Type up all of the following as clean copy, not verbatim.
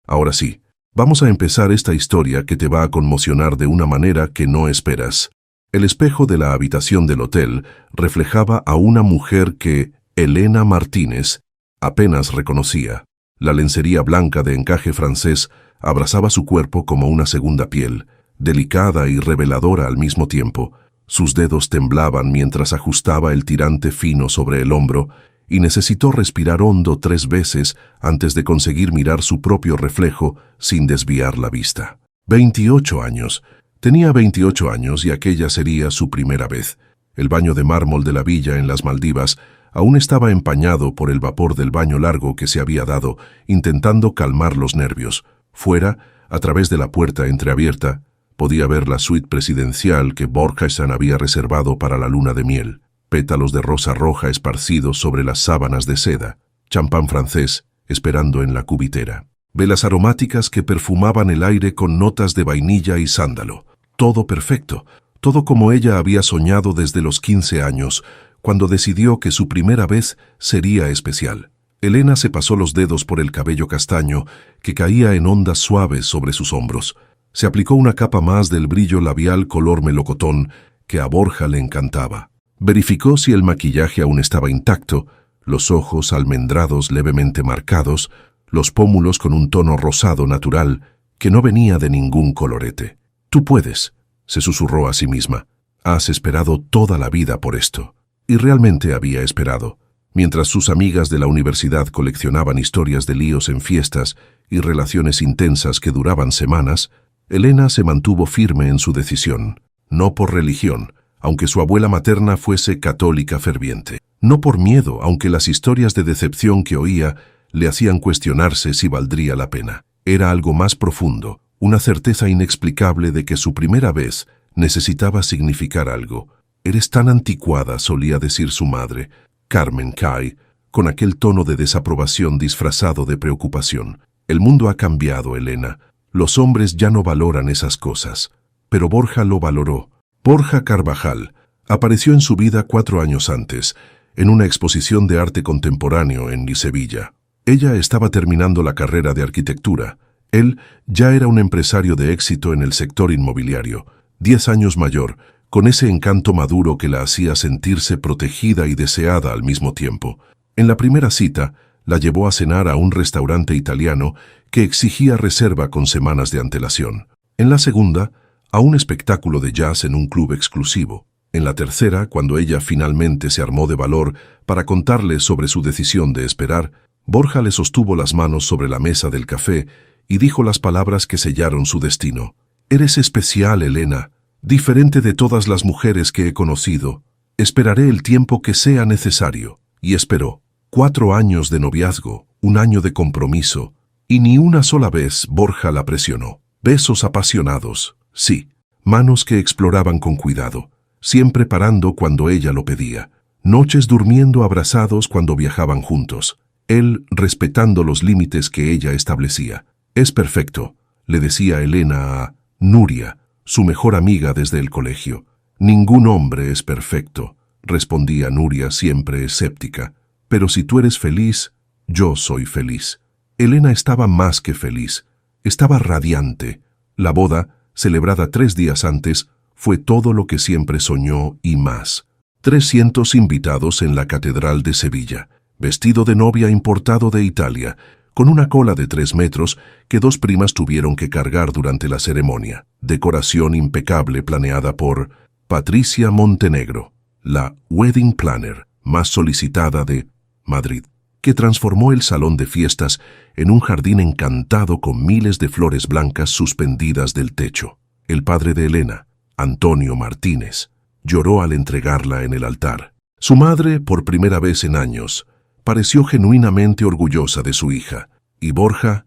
Ahora sí, vamos a empezar esta historia que te va a conmocionar de una manera que no esperas. El espejo de la habitación del hotel reflejaba a una mujer que Elena Martínez apenas reconocía. La lencería blanca de encaje francés abrazaba su cuerpo como una segunda piel, delicada y reveladora al mismo tiempo. Sus dedos temblaban mientras ajustaba el tirante fino sobre el hombro y necesitó respirar hondo 3 veces antes de conseguir mirar su propio reflejo sin desviar la vista. 28 años. Tenía 28 años y aquella sería su primera vez. El baño de mármol de la villa en las Maldivas aún estaba empañado por el vapor del baño largo que se había dado, intentando calmar los nervios. Fuera, a través de la puerta entreabierta, podía ver la suite presidencial que Borkheisan había reservado para la luna de miel. Pétalos de rosa roja esparcidos sobre las sábanas de seda, champán francés esperando en la cubitera, velas aromáticas que perfumaban el aire con notas de vainilla y sándalo. Todo perfecto, todo como ella había soñado desde los 15 años, cuando decidió que su primera vez sería especial. Elena se pasó los dedos por el cabello castaño que caía en ondas suaves sobre sus hombros. Se aplicó una capa más del brillo labial color melocotón que a Borja le encantaba. Verificó si el maquillaje aún estaba intacto, los ojos almendrados levemente marcados, los pómulos con un tono rosado natural que no venía de ningún colorete. «Tú puedes», se susurró a sí misma. «Has esperado toda la vida por esto». Y realmente había esperado. Mientras sus amigas de la universidad coleccionaban historias de líos en fiestas y relaciones intensas que duraban semanas, Elena se mantuvo firme en su decisión. No por religión, aunque su abuela materna fuese católica ferviente. No por miedo, aunque las historias de decepción que oía le hacían cuestionarse si valdría la pena. Era algo más profundo, una certeza inexplicable de que su primera vez necesitaba significar algo. «Eres tan anticuada», solía decir su madre, Carmen Kai, con aquel tono de desaprobación disfrazado de preocupación. «El mundo ha cambiado, Elena. Los hombres ya no valoran esas cosas». Pero Borja lo valoró. Borja Carvajal apareció en su vida 4 años antes, en una exposición de arte contemporáneo en Sevilla. Ella estaba terminando la carrera de arquitectura. Él ya era un empresario de éxito en el sector inmobiliario, 10 años mayor, con ese encanto maduro que la hacía sentirse protegida y deseada al mismo tiempo. En la primera cita, la llevó a cenar a un restaurante italiano que exigía reserva con semanas de antelación. En la segunda, a un espectáculo de jazz en un club exclusivo. En la tercera, cuando ella finalmente se armó de valor para contarle sobre su decisión de esperar, Borja le sostuvo las manos sobre la mesa del café y dijo las palabras que sellaron su destino. «Eres especial, Elena, diferente de todas las mujeres que he conocido. Esperaré el tiempo que sea necesario». Y esperó. 4 años de noviazgo, 1 año de compromiso, y ni una sola vez Borja la presionó. Besos apasionados, sí, manos que exploraban con cuidado, siempre parando cuando ella lo pedía, noches durmiendo abrazados cuando viajaban juntos, él respetando los límites que ella establecía. «Es perfecto», le decía Elena a Nuria, su mejor amiga desde el colegio. «Ningún hombre es perfecto», respondía Nuria siempre escéptica. «Pero si tú eres feliz, yo soy feliz». Elena estaba más que feliz, estaba radiante. La boda, celebrada 3 días antes, fue todo lo que siempre soñó y más. 300 invitados en la Catedral de Sevilla, vestido de novia importado de Italia, con una cola de 3 metros que 2 primas tuvieron que cargar durante la ceremonia. Decoración impecable planeada por Patricia Montenegro, la wedding planner más solicitada de Madrid, que transformó el salón de fiestas en un jardín encantado con miles de flores blancas suspendidas del techo. El padre de Elena, Antonio Martínez, lloró al entregarla en el altar. Su madre, por primera vez en años, pareció genuinamente orgullosa de su hija, y Borja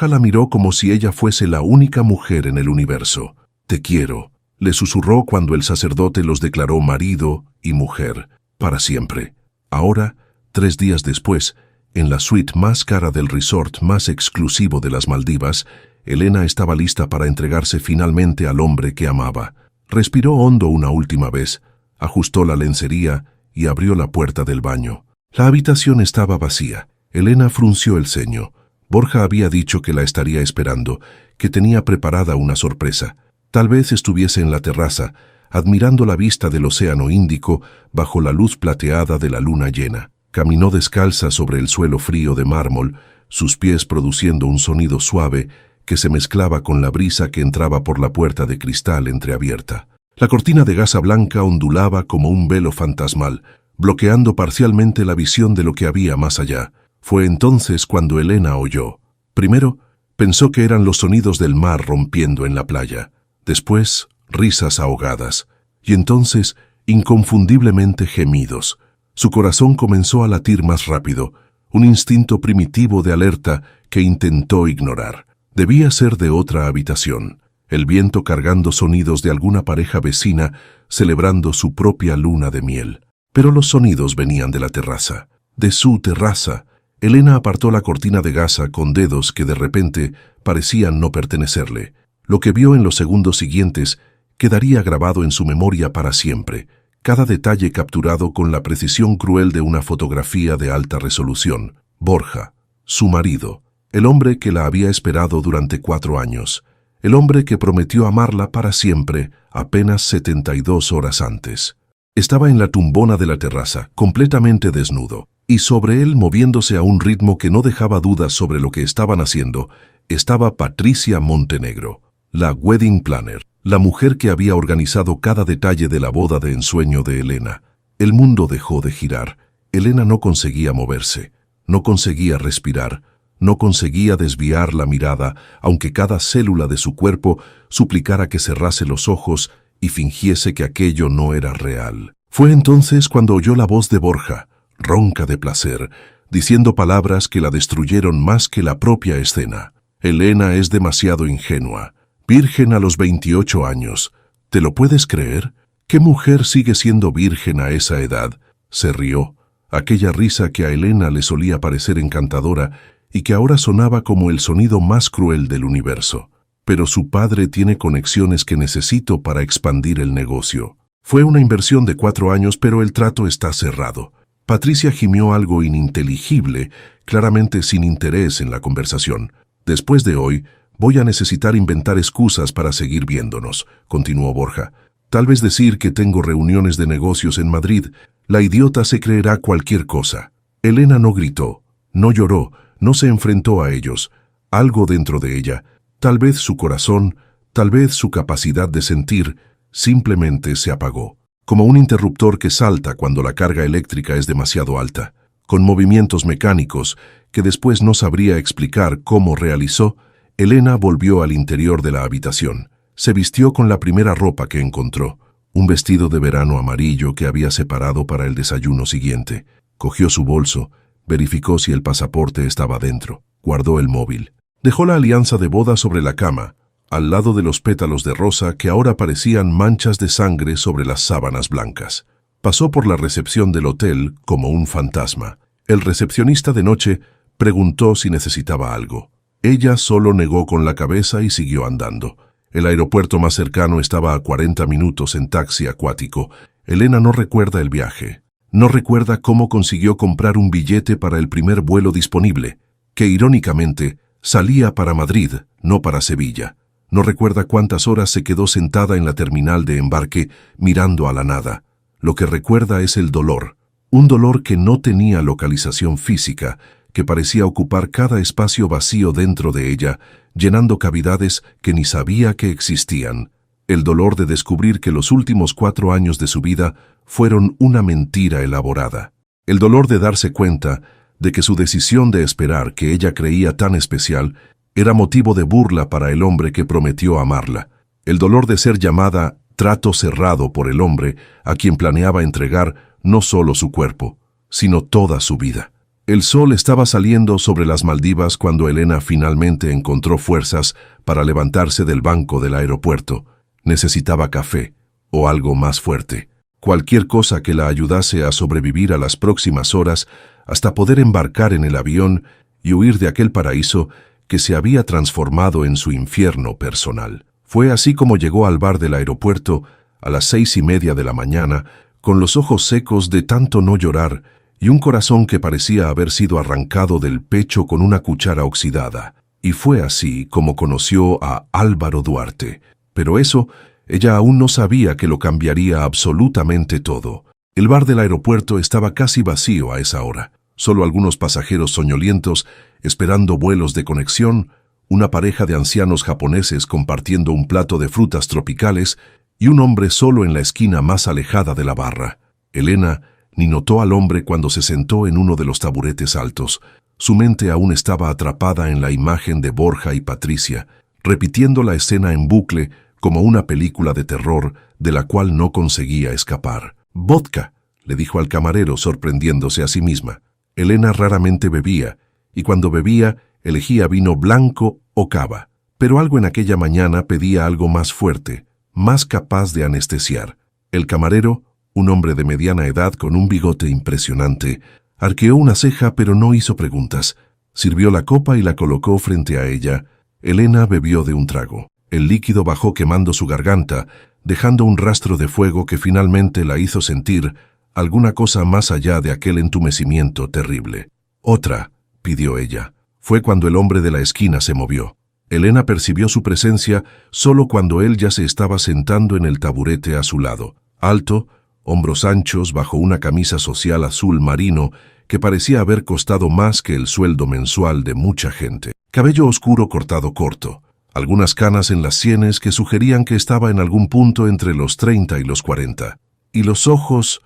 la miró como si ella fuese la única mujer en el universo. «Te quiero», le susurró cuando el sacerdote los declaró marido y mujer, para siempre. Ahora, 3 días después, en la suite más cara del resort más exclusivo de las Maldivas, Elena estaba lista para entregarse finalmente al hombre que amaba. Respiró hondo una última vez, ajustó la lencería y abrió la puerta del baño. La habitación estaba vacía. Elena frunció el ceño. Borja había dicho que la estaría esperando, que tenía preparada una sorpresa. Tal vez estuviese en la terraza, admirando la vista del océano Índico bajo la luz plateada de la luna llena. Caminó descalza sobre el suelo frío de mármol, sus pies produciendo un sonido suave que se mezclaba con la brisa que entraba por la puerta de cristal entreabierta. La cortina de gasa blanca ondulaba como un velo fantasmal, bloqueando parcialmente la visión de lo que había más allá. Fue entonces cuando Elena oyó. Primero, pensó que eran los sonidos del mar rompiendo en la playa. Después, risas ahogadas. Y entonces, inconfundiblemente gemidos. Su corazón comenzó a latir más rápido, un instinto primitivo de alerta que intentó ignorar. Debía ser de otra habitación. El viento cargando sonidos de alguna pareja vecina celebrando su propia luna de miel. Pero los sonidos venían de la terraza. De su terraza. Elena apartó la cortina de gasa con dedos que de repente parecían no pertenecerle. Lo que vio en los segundos siguientes quedaría grabado en su memoria para siempre, cada detalle capturado con la precisión cruel de una fotografía de alta resolución. Borja, su marido, el hombre que la había esperado durante 4 años, el hombre que prometió amarla para siempre apenas 72 horas antes. Estaba en la tumbona de la terraza, completamente desnudo, y sobre él, moviéndose a un ritmo que no dejaba dudas sobre lo que estaban haciendo, estaba Patricia Montenegro, la wedding planner, la mujer que había organizado cada detalle de la boda de ensueño de Elena. El mundo dejó de girar. Elena no conseguía moverse, no conseguía respirar, no conseguía desviar la mirada, aunque cada célula de su cuerpo suplicara que cerrase los ojos y fingiese que aquello no era real. Fue entonces cuando oyó la voz de Borja, ronca de placer, diciendo palabras que la destruyeron más que la propia escena. Elena es demasiado ingenua. Virgen a los 28 años. ¿Te lo puedes creer? ¿Qué mujer sigue siendo virgen a esa edad? Se rió. Aquella risa que a Elena le solía parecer encantadora y que ahora sonaba como el sonido más cruel del universo. Pero su padre tiene conexiones que necesito para expandir el negocio. Fue una inversión de 4 años, pero el trato está cerrado. Patricia gimió algo ininteligible, claramente sin interés en la conversación. Después de hoy, voy a necesitar inventar excusas para seguir viéndonos, continuó Borja. Tal vez decir que tengo reuniones de negocios en Madrid. La idiota se creerá cualquier cosa. Elena no gritó, no lloró, no se enfrentó a ellos. Algo dentro de ella, tal vez su corazón, tal vez su capacidad de sentir, simplemente se apagó. Como un interruptor que salta cuando la carga eléctrica es demasiado alta, con movimientos mecánicos que después no sabría explicar cómo realizó. Elena volvió al interior de la habitación. Se vistió con la primera ropa que encontró, un vestido de verano amarillo que había separado para el desayuno siguiente. Cogió su bolso, verificó si el pasaporte estaba dentro, guardó el móvil. Dejó la alianza de boda sobre la cama, al lado de los pétalos de rosa que ahora parecían manchas de sangre sobre las sábanas blancas. Pasó por la recepción del hotel como un fantasma. El recepcionista de noche preguntó si necesitaba algo. Ella solo negó con la cabeza y siguió andando. El aeropuerto más cercano estaba a 40 minutos en taxi acuático. Elena no recuerda el viaje. No recuerda cómo consiguió comprar un billete para el primer vuelo disponible, que irónicamente salía para Madrid, no para Sevilla. No recuerda cuántas horas se quedó sentada en la terminal de embarque mirando a la nada. Lo que recuerda es el dolor. Un dolor que no tenía localización física, que parecía ocupar cada espacio vacío dentro de ella, llenando cavidades que ni sabía que existían. El dolor de descubrir que los últimos 4 años de su vida fueron una mentira elaborada. El dolor de darse cuenta de que su decisión de esperar, que ella creía tan especial, era motivo de burla para el hombre que prometió amarla. El dolor de ser llamada trato cerrado por el hombre a quien planeaba entregar no solo su cuerpo, sino toda su vida. El sol estaba saliendo sobre las Maldivas cuando Elena finalmente encontró fuerzas para levantarse del banco del aeropuerto. Necesitaba café o algo más fuerte. Cualquier cosa que la ayudase a sobrevivir a las próximas horas hasta poder embarcar en el avión y huir de aquel paraíso que se había transformado en su infierno personal. Fue así como llegó al bar del aeropuerto a las 6:30 de la mañana, con los ojos secos de tanto no llorar y un corazón que parecía haber sido arrancado del pecho con una cuchara oxidada. Y fue así como conoció a Álvaro Duarte. Pero eso, ella aún no sabía que lo cambiaría absolutamente todo. El bar del aeropuerto estaba casi vacío a esa hora. Solo algunos pasajeros soñolientos, esperando vuelos de conexión, una pareja de ancianos japoneses compartiendo un plato de frutas tropicales y un hombre solo en la esquina más alejada de la barra. Elena ni notó al hombre cuando se sentó en uno de los taburetes altos. Su mente aún estaba atrapada en la imagen de Borja y Patricia, repitiendo la escena en bucle como una película de terror de la cual no conseguía escapar. «Vodka», le dijo al camarero, sorprendiéndose a sí misma. Elena raramente bebía, y cuando bebía, elegía vino blanco o cava. Pero algo en aquella mañana pedía algo más fuerte, más capaz de anestesiar. El camarero, un hombre de mediana edad con un bigote impresionante, arqueó una ceja pero no hizo preguntas. Sirvió la copa y la colocó frente a ella. Elena bebió de un trago. El líquido bajó quemando su garganta, dejando un rastro de fuego que finalmente la hizo sentir alguna cosa más allá de aquel entumecimiento terrible. «Otra», pidió ella. Fue cuando el hombre de la esquina se movió. Elena percibió su presencia solo cuando él ya se estaba sentando en el taburete a su lado. Alto, hombros anchos, bajo una camisa social azul marino que parecía haber costado más que el sueldo mensual de mucha gente. Cabello oscuro cortado corto, algunas canas en las sienes que sugerían que estaba en algún punto entre los 30 y los 40. Y los ojos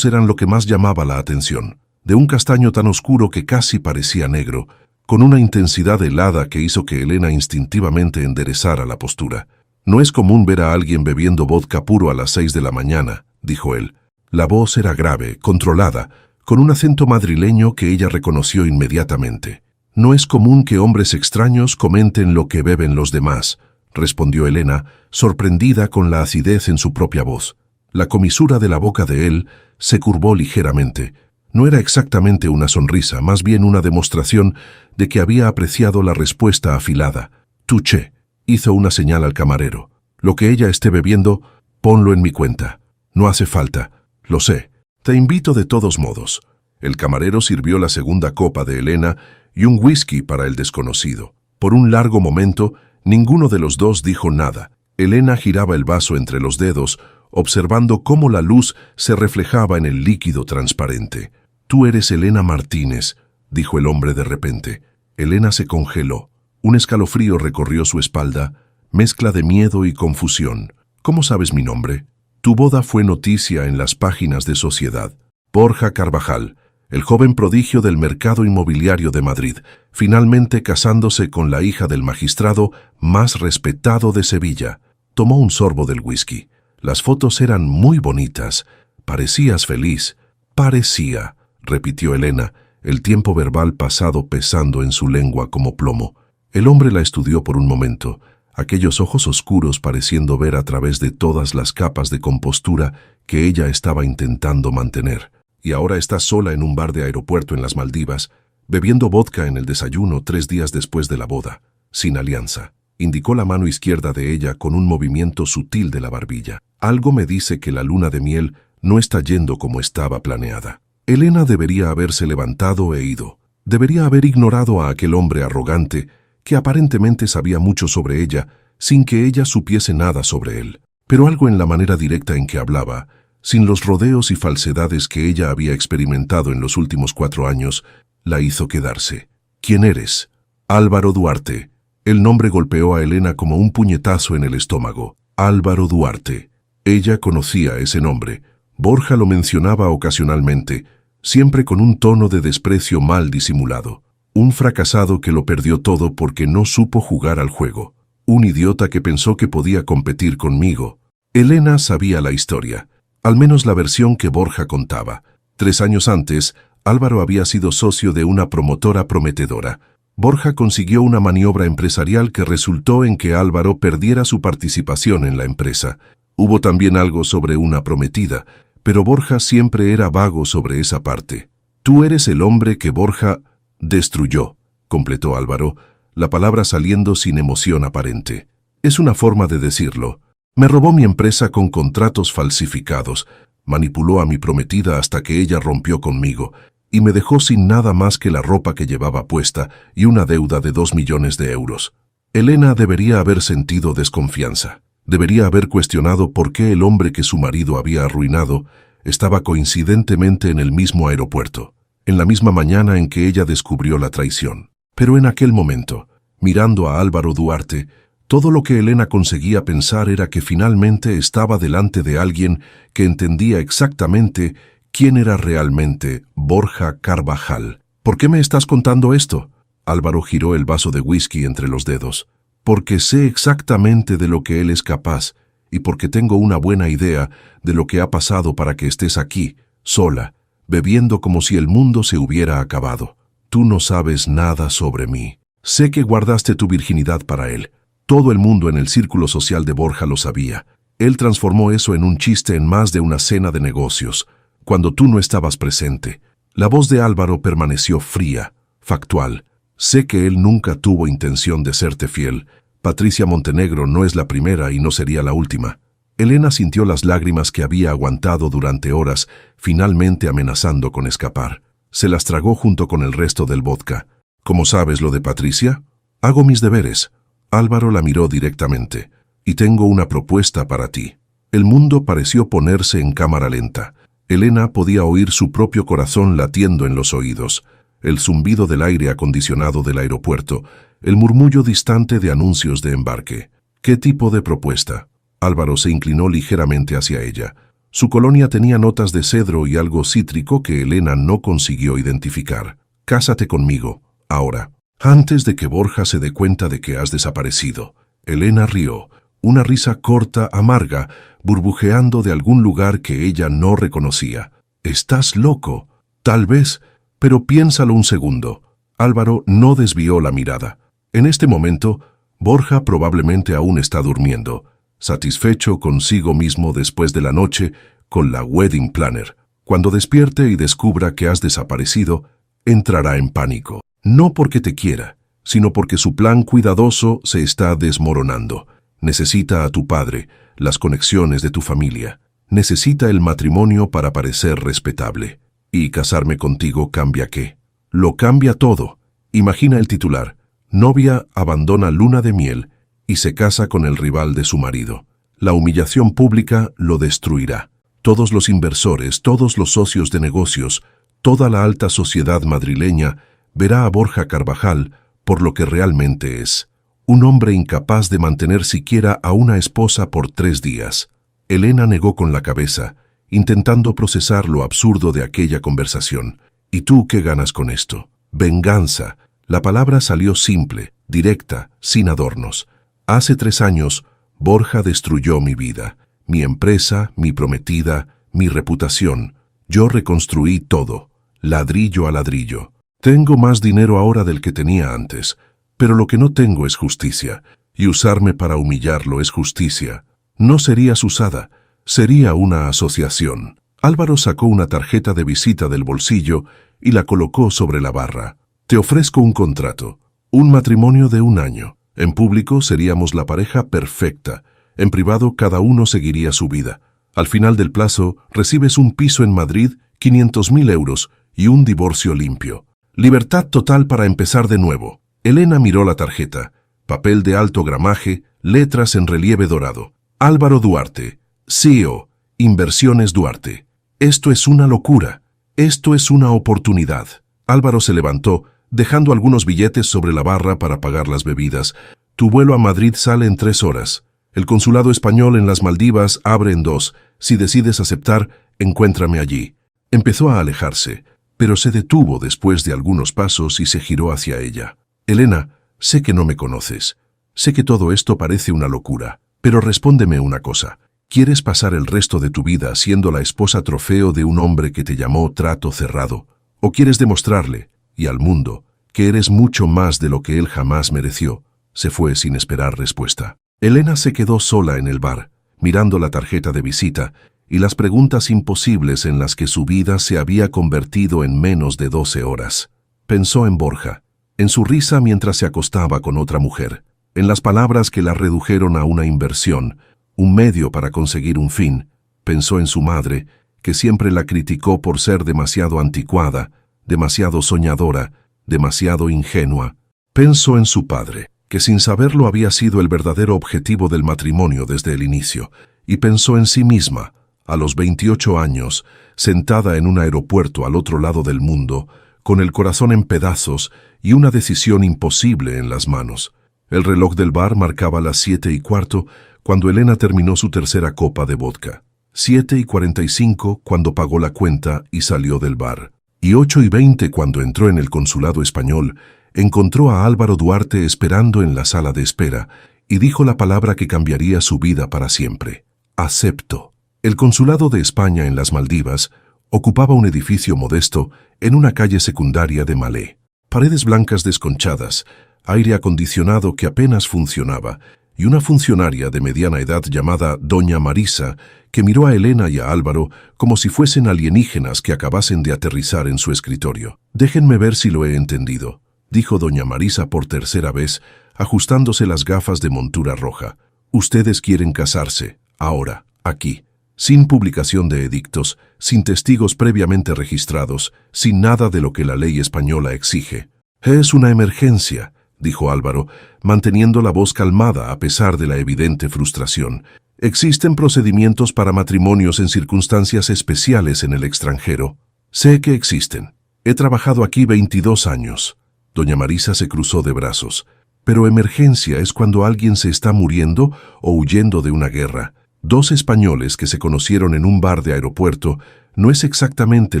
eran lo que más llamaba la atención, de un castaño tan oscuro que casi parecía negro, con una intensidad helada que hizo que Elena instintivamente enderezara la postura. «No es común ver a alguien bebiendo vodka puro a las 6 de la mañana», dijo él. La voz era grave, controlada, con un acento madrileño que ella reconoció inmediatamente. «No es común que hombres extraños comenten lo que beben los demás», respondió Elena, sorprendida con la acidez en su propia voz. La comisura de la boca de él se curvó ligeramente. No era exactamente una sonrisa, más bien una demostración de que había apreciado la respuesta afilada. «Touché», hizo una señal al camarero. «Lo que ella esté bebiendo, ponlo en mi cuenta. No hace falta, lo sé. Te invito de todos modos». El camarero sirvió la segunda copa de Elena y un whisky para el desconocido. Por un largo momento, ninguno de los dos dijo nada. Elena giraba el vaso entre los dedos, observando cómo la luz se reflejaba en el líquido transparente. «Tú eres Elena Martínez», dijo el hombre de repente. Elena se congeló. Un escalofrío recorrió su espalda, mezcla de miedo y confusión. «¿Cómo sabes mi nombre?» «Tu boda fue noticia en las páginas de Sociedad. Borja Carvajal, el joven prodigio del mercado inmobiliario de Madrid, finalmente casándose con la hija del magistrado más respetado de Sevilla». Tomó un sorbo del whisky. Las fotos eran muy bonitas. «Parecías feliz». «Parecía», repitió Elena, el tiempo verbal pasado pesando en su lengua como plomo. El hombre la estudió por un momento, aquellos ojos oscuros pareciendo ver a través de todas las capas de compostura que ella estaba intentando mantener. «Y ahora estás sola en un bar de aeropuerto en las Maldivas, bebiendo vodka en el desayuno 3 días después de la boda, sin alianza». Indicó la mano izquierda de ella con un movimiento sutil de la barbilla. «Algo me dice que la luna de miel no está yendo como estaba planeada». Elena debería haberse levantado e ido. Debería haber ignorado a aquel hombre arrogante que aparentemente sabía mucho sobre ella sin que ella supiese nada sobre él. Pero algo en la manera directa en que hablaba, sin los rodeos y falsedades que ella había experimentado en los últimos 4 años, la hizo quedarse. «¿Quién eres?» «Álvaro Duarte». El nombre golpeó a Elena como un puñetazo en el estómago. Álvaro Duarte. Ella conocía ese nombre. Borja lo mencionaba ocasionalmente, siempre con un tono de desprecio mal disimulado. Un fracasado que lo perdió todo porque no supo jugar al juego. Un idiota que pensó que podía competir conmigo. Elena sabía la historia, al menos la versión que Borja contaba. 3 años antes, Álvaro había sido socio de una promotora prometedora. Borja consiguió una maniobra empresarial que resultó en que Álvaro perdiera su participación en la empresa. Hubo también algo sobre una prometida, pero Borja siempre era vago sobre esa parte. «Tú eres el hombre que Borja destruyó», completó Álvaro, la palabra saliendo sin emoción aparente. «Es una forma de decirlo. Me robó mi empresa con contratos falsificados. manipuló a mi prometida hasta que ella rompió conmigo y me dejó sin nada más que la ropa que llevaba puesta y una deuda de 2 millones de euros. Elena debería haber sentido desconfianza. Debería haber cuestionado por qué el hombre que su marido había arruinado estaba coincidentemente en el mismo aeropuerto, en la misma mañana en que ella descubrió la traición. Pero en aquel momento, mirando a Álvaro Duarte, todo lo que Elena conseguía pensar era que finalmente estaba delante de alguien que entendía exactamente quién era realmente Borja Carvajal. ¿Por qué me estás contando esto? Álvaro giró el vaso de whisky entre los dedos. Porque sé exactamente de lo que él es capaz y porque tengo una buena idea de lo que ha pasado para que estés aquí, sola, bebiendo como si el mundo se hubiera acabado. Tú no sabes nada sobre mí. Sé que guardaste tu virginidad para él. Todo el mundo en el círculo social de Borja lo sabía. Él transformó eso en un chiste en más de una cena de negocios, cuando tú no estabas presente. La voz de Álvaro permaneció fría, factual. Sé que él nunca tuvo intención de serte fiel. Patricia Montenegro no es la primera y no sería la última. Elena sintió las lágrimas que había aguantado durante horas, finalmente amenazando con escapar. Se las tragó junto con el resto del vodka. ¿Cómo sabes lo de Patricia? Hago mis deberes. Álvaro la miró directamente. Y tengo una propuesta para ti. El mundo pareció ponerse en cámara lenta. Elena podía oír su propio corazón latiendo en los oídos, el zumbido del aire acondicionado del aeropuerto, el murmullo distante de anuncios de embarque. ¿Qué tipo de propuesta? Álvaro se inclinó ligeramente hacia ella. Su colonia tenía notas de cedro y algo cítrico que Elena no consiguió identificar. Cásate conmigo, ahora, antes de que Borja se dé cuenta de que has desaparecido. Elena rió, una risa corta, amarga, burbujeando de algún lugar que ella no reconocía. «¿Estás loco?» «Tal vez, pero piénsalo un segundo». Álvaro no desvió la mirada. En este momento, Borja probablemente aún está durmiendo, satisfecho consigo mismo después de la noche con la wedding planner. Cuando despierte y descubra que has desaparecido, entrará en pánico. No porque te quiera, sino porque su plan cuidadoso se está desmoronando. Necesita a tu padre, las conexiones de tu familia. Necesita el matrimonio para parecer respetable. ¿Y casarme contigo cambia qué? Lo cambia todo. Imagina el titular. Novia abandona luna de miel y se casa con el rival de su marido. La humillación pública lo destruirá. Todos los inversores, todos los socios de negocios, toda la alta sociedad madrileña verá a Borja Carvajal por lo que realmente es. Un hombre incapaz de mantener siquiera a una esposa por 3 días. Elena negó con la cabeza, intentando procesar lo absurdo de aquella conversación. ¿Y tú qué ganas con esto? Venganza. La palabra salió simple, directa, sin adornos. Hace 3 años, Borja destruyó mi vida, mi empresa, mi prometida, mi reputación. Yo reconstruí todo, ladrillo a ladrillo. Tengo más dinero ahora del que tenía antes, pero lo que no tengo es justicia, y usarme para humillarlo es justicia. No serías usada, sería una asociación. Álvaro sacó una tarjeta de visita del bolsillo y la colocó sobre la barra. Te ofrezco un contrato, un matrimonio de 1 año. En público seríamos la pareja perfecta. En privado cada uno seguiría su vida. Al final del plazo recibes un piso en Madrid, 500.000 euros y un divorcio limpio. Libertad total para empezar de nuevo. Elena miró la tarjeta. Papel de alto gramaje, letras en relieve dorado. Álvaro Duarte, CEO, Inversiones Duarte. Esto es una locura. Esto es una oportunidad. Álvaro se levantó, dejando algunos billetes sobre la barra para pagar las bebidas. Tu vuelo a Madrid sale en 3 horas. El consulado español en las Maldivas abre en 2. Si decides aceptar, encuéntrame allí. Empezó a alejarse, pero se detuvo después de algunos pasos y se giró hacia ella. Elena, sé que no me conoces. Sé que todo esto parece una locura, pero respóndeme una cosa. ¿Quieres pasar el resto de tu vida siendo la esposa trofeo de un hombre que te llamó trato cerrado? ¿O quieres demostrarle, y al mundo, que eres mucho más de lo que él jamás mereció? Se fue sin esperar respuesta. Elena se quedó sola en el bar, mirando la tarjeta de visita y las preguntas imposibles en las que su vida se había convertido en menos de 12 horas. Pensó en Borja, en su risa mientras se acostaba con otra mujer, en las palabras que la redujeron a una inversión, un medio para conseguir un fin. Pensó en su madre, que siempre la criticó por ser demasiado anticuada, demasiado soñadora, demasiado ingenua. Pensó en su padre, que sin saberlo había sido el verdadero objetivo del matrimonio desde el inicio, y pensó en sí misma, a los 28 años, sentada en un aeropuerto al otro lado del mundo, con el corazón en pedazos y una decisión imposible en las manos. El reloj del bar marcaba las 7:15 cuando Elena terminó su tercera copa de vodka. 7:45 cuando pagó la cuenta y salió del bar. Y 8:20 cuando entró en el consulado español, encontró a Álvaro Duarte esperando en la sala de espera y dijo la palabra que cambiaría su vida para siempre. Acepto. El consulado de España en las Maldivas ocupaba un edificio modesto en una calle secundaria de Malé. Paredes blancas desconchadas, aire acondicionado que apenas funcionaba, y una funcionaria de mediana edad llamada Doña Marisa, que miró a Elena y a Álvaro como si fuesen alienígenas que acabasen de aterrizar en su escritorio. «Déjenme ver si lo he entendido», dijo Doña Marisa por tercera vez, ajustándose las gafas de montura roja. «Ustedes quieren casarse, ahora, aquí, sin publicación de edictos, sin testigos previamente registrados, sin nada de lo que la ley española exige». «Es una emergencia», dijo Álvaro, manteniendo la voz calmada a pesar de la evidente frustración. «Existen procedimientos para matrimonios en circunstancias especiales en el extranjero. Sé que existen. He trabajado aquí 22 años». Doña Marisa se cruzó de brazos. «Pero emergencia es cuando alguien se está muriendo o huyendo de una guerra. Dos españoles que se conocieron en un bar de aeropuerto no es exactamente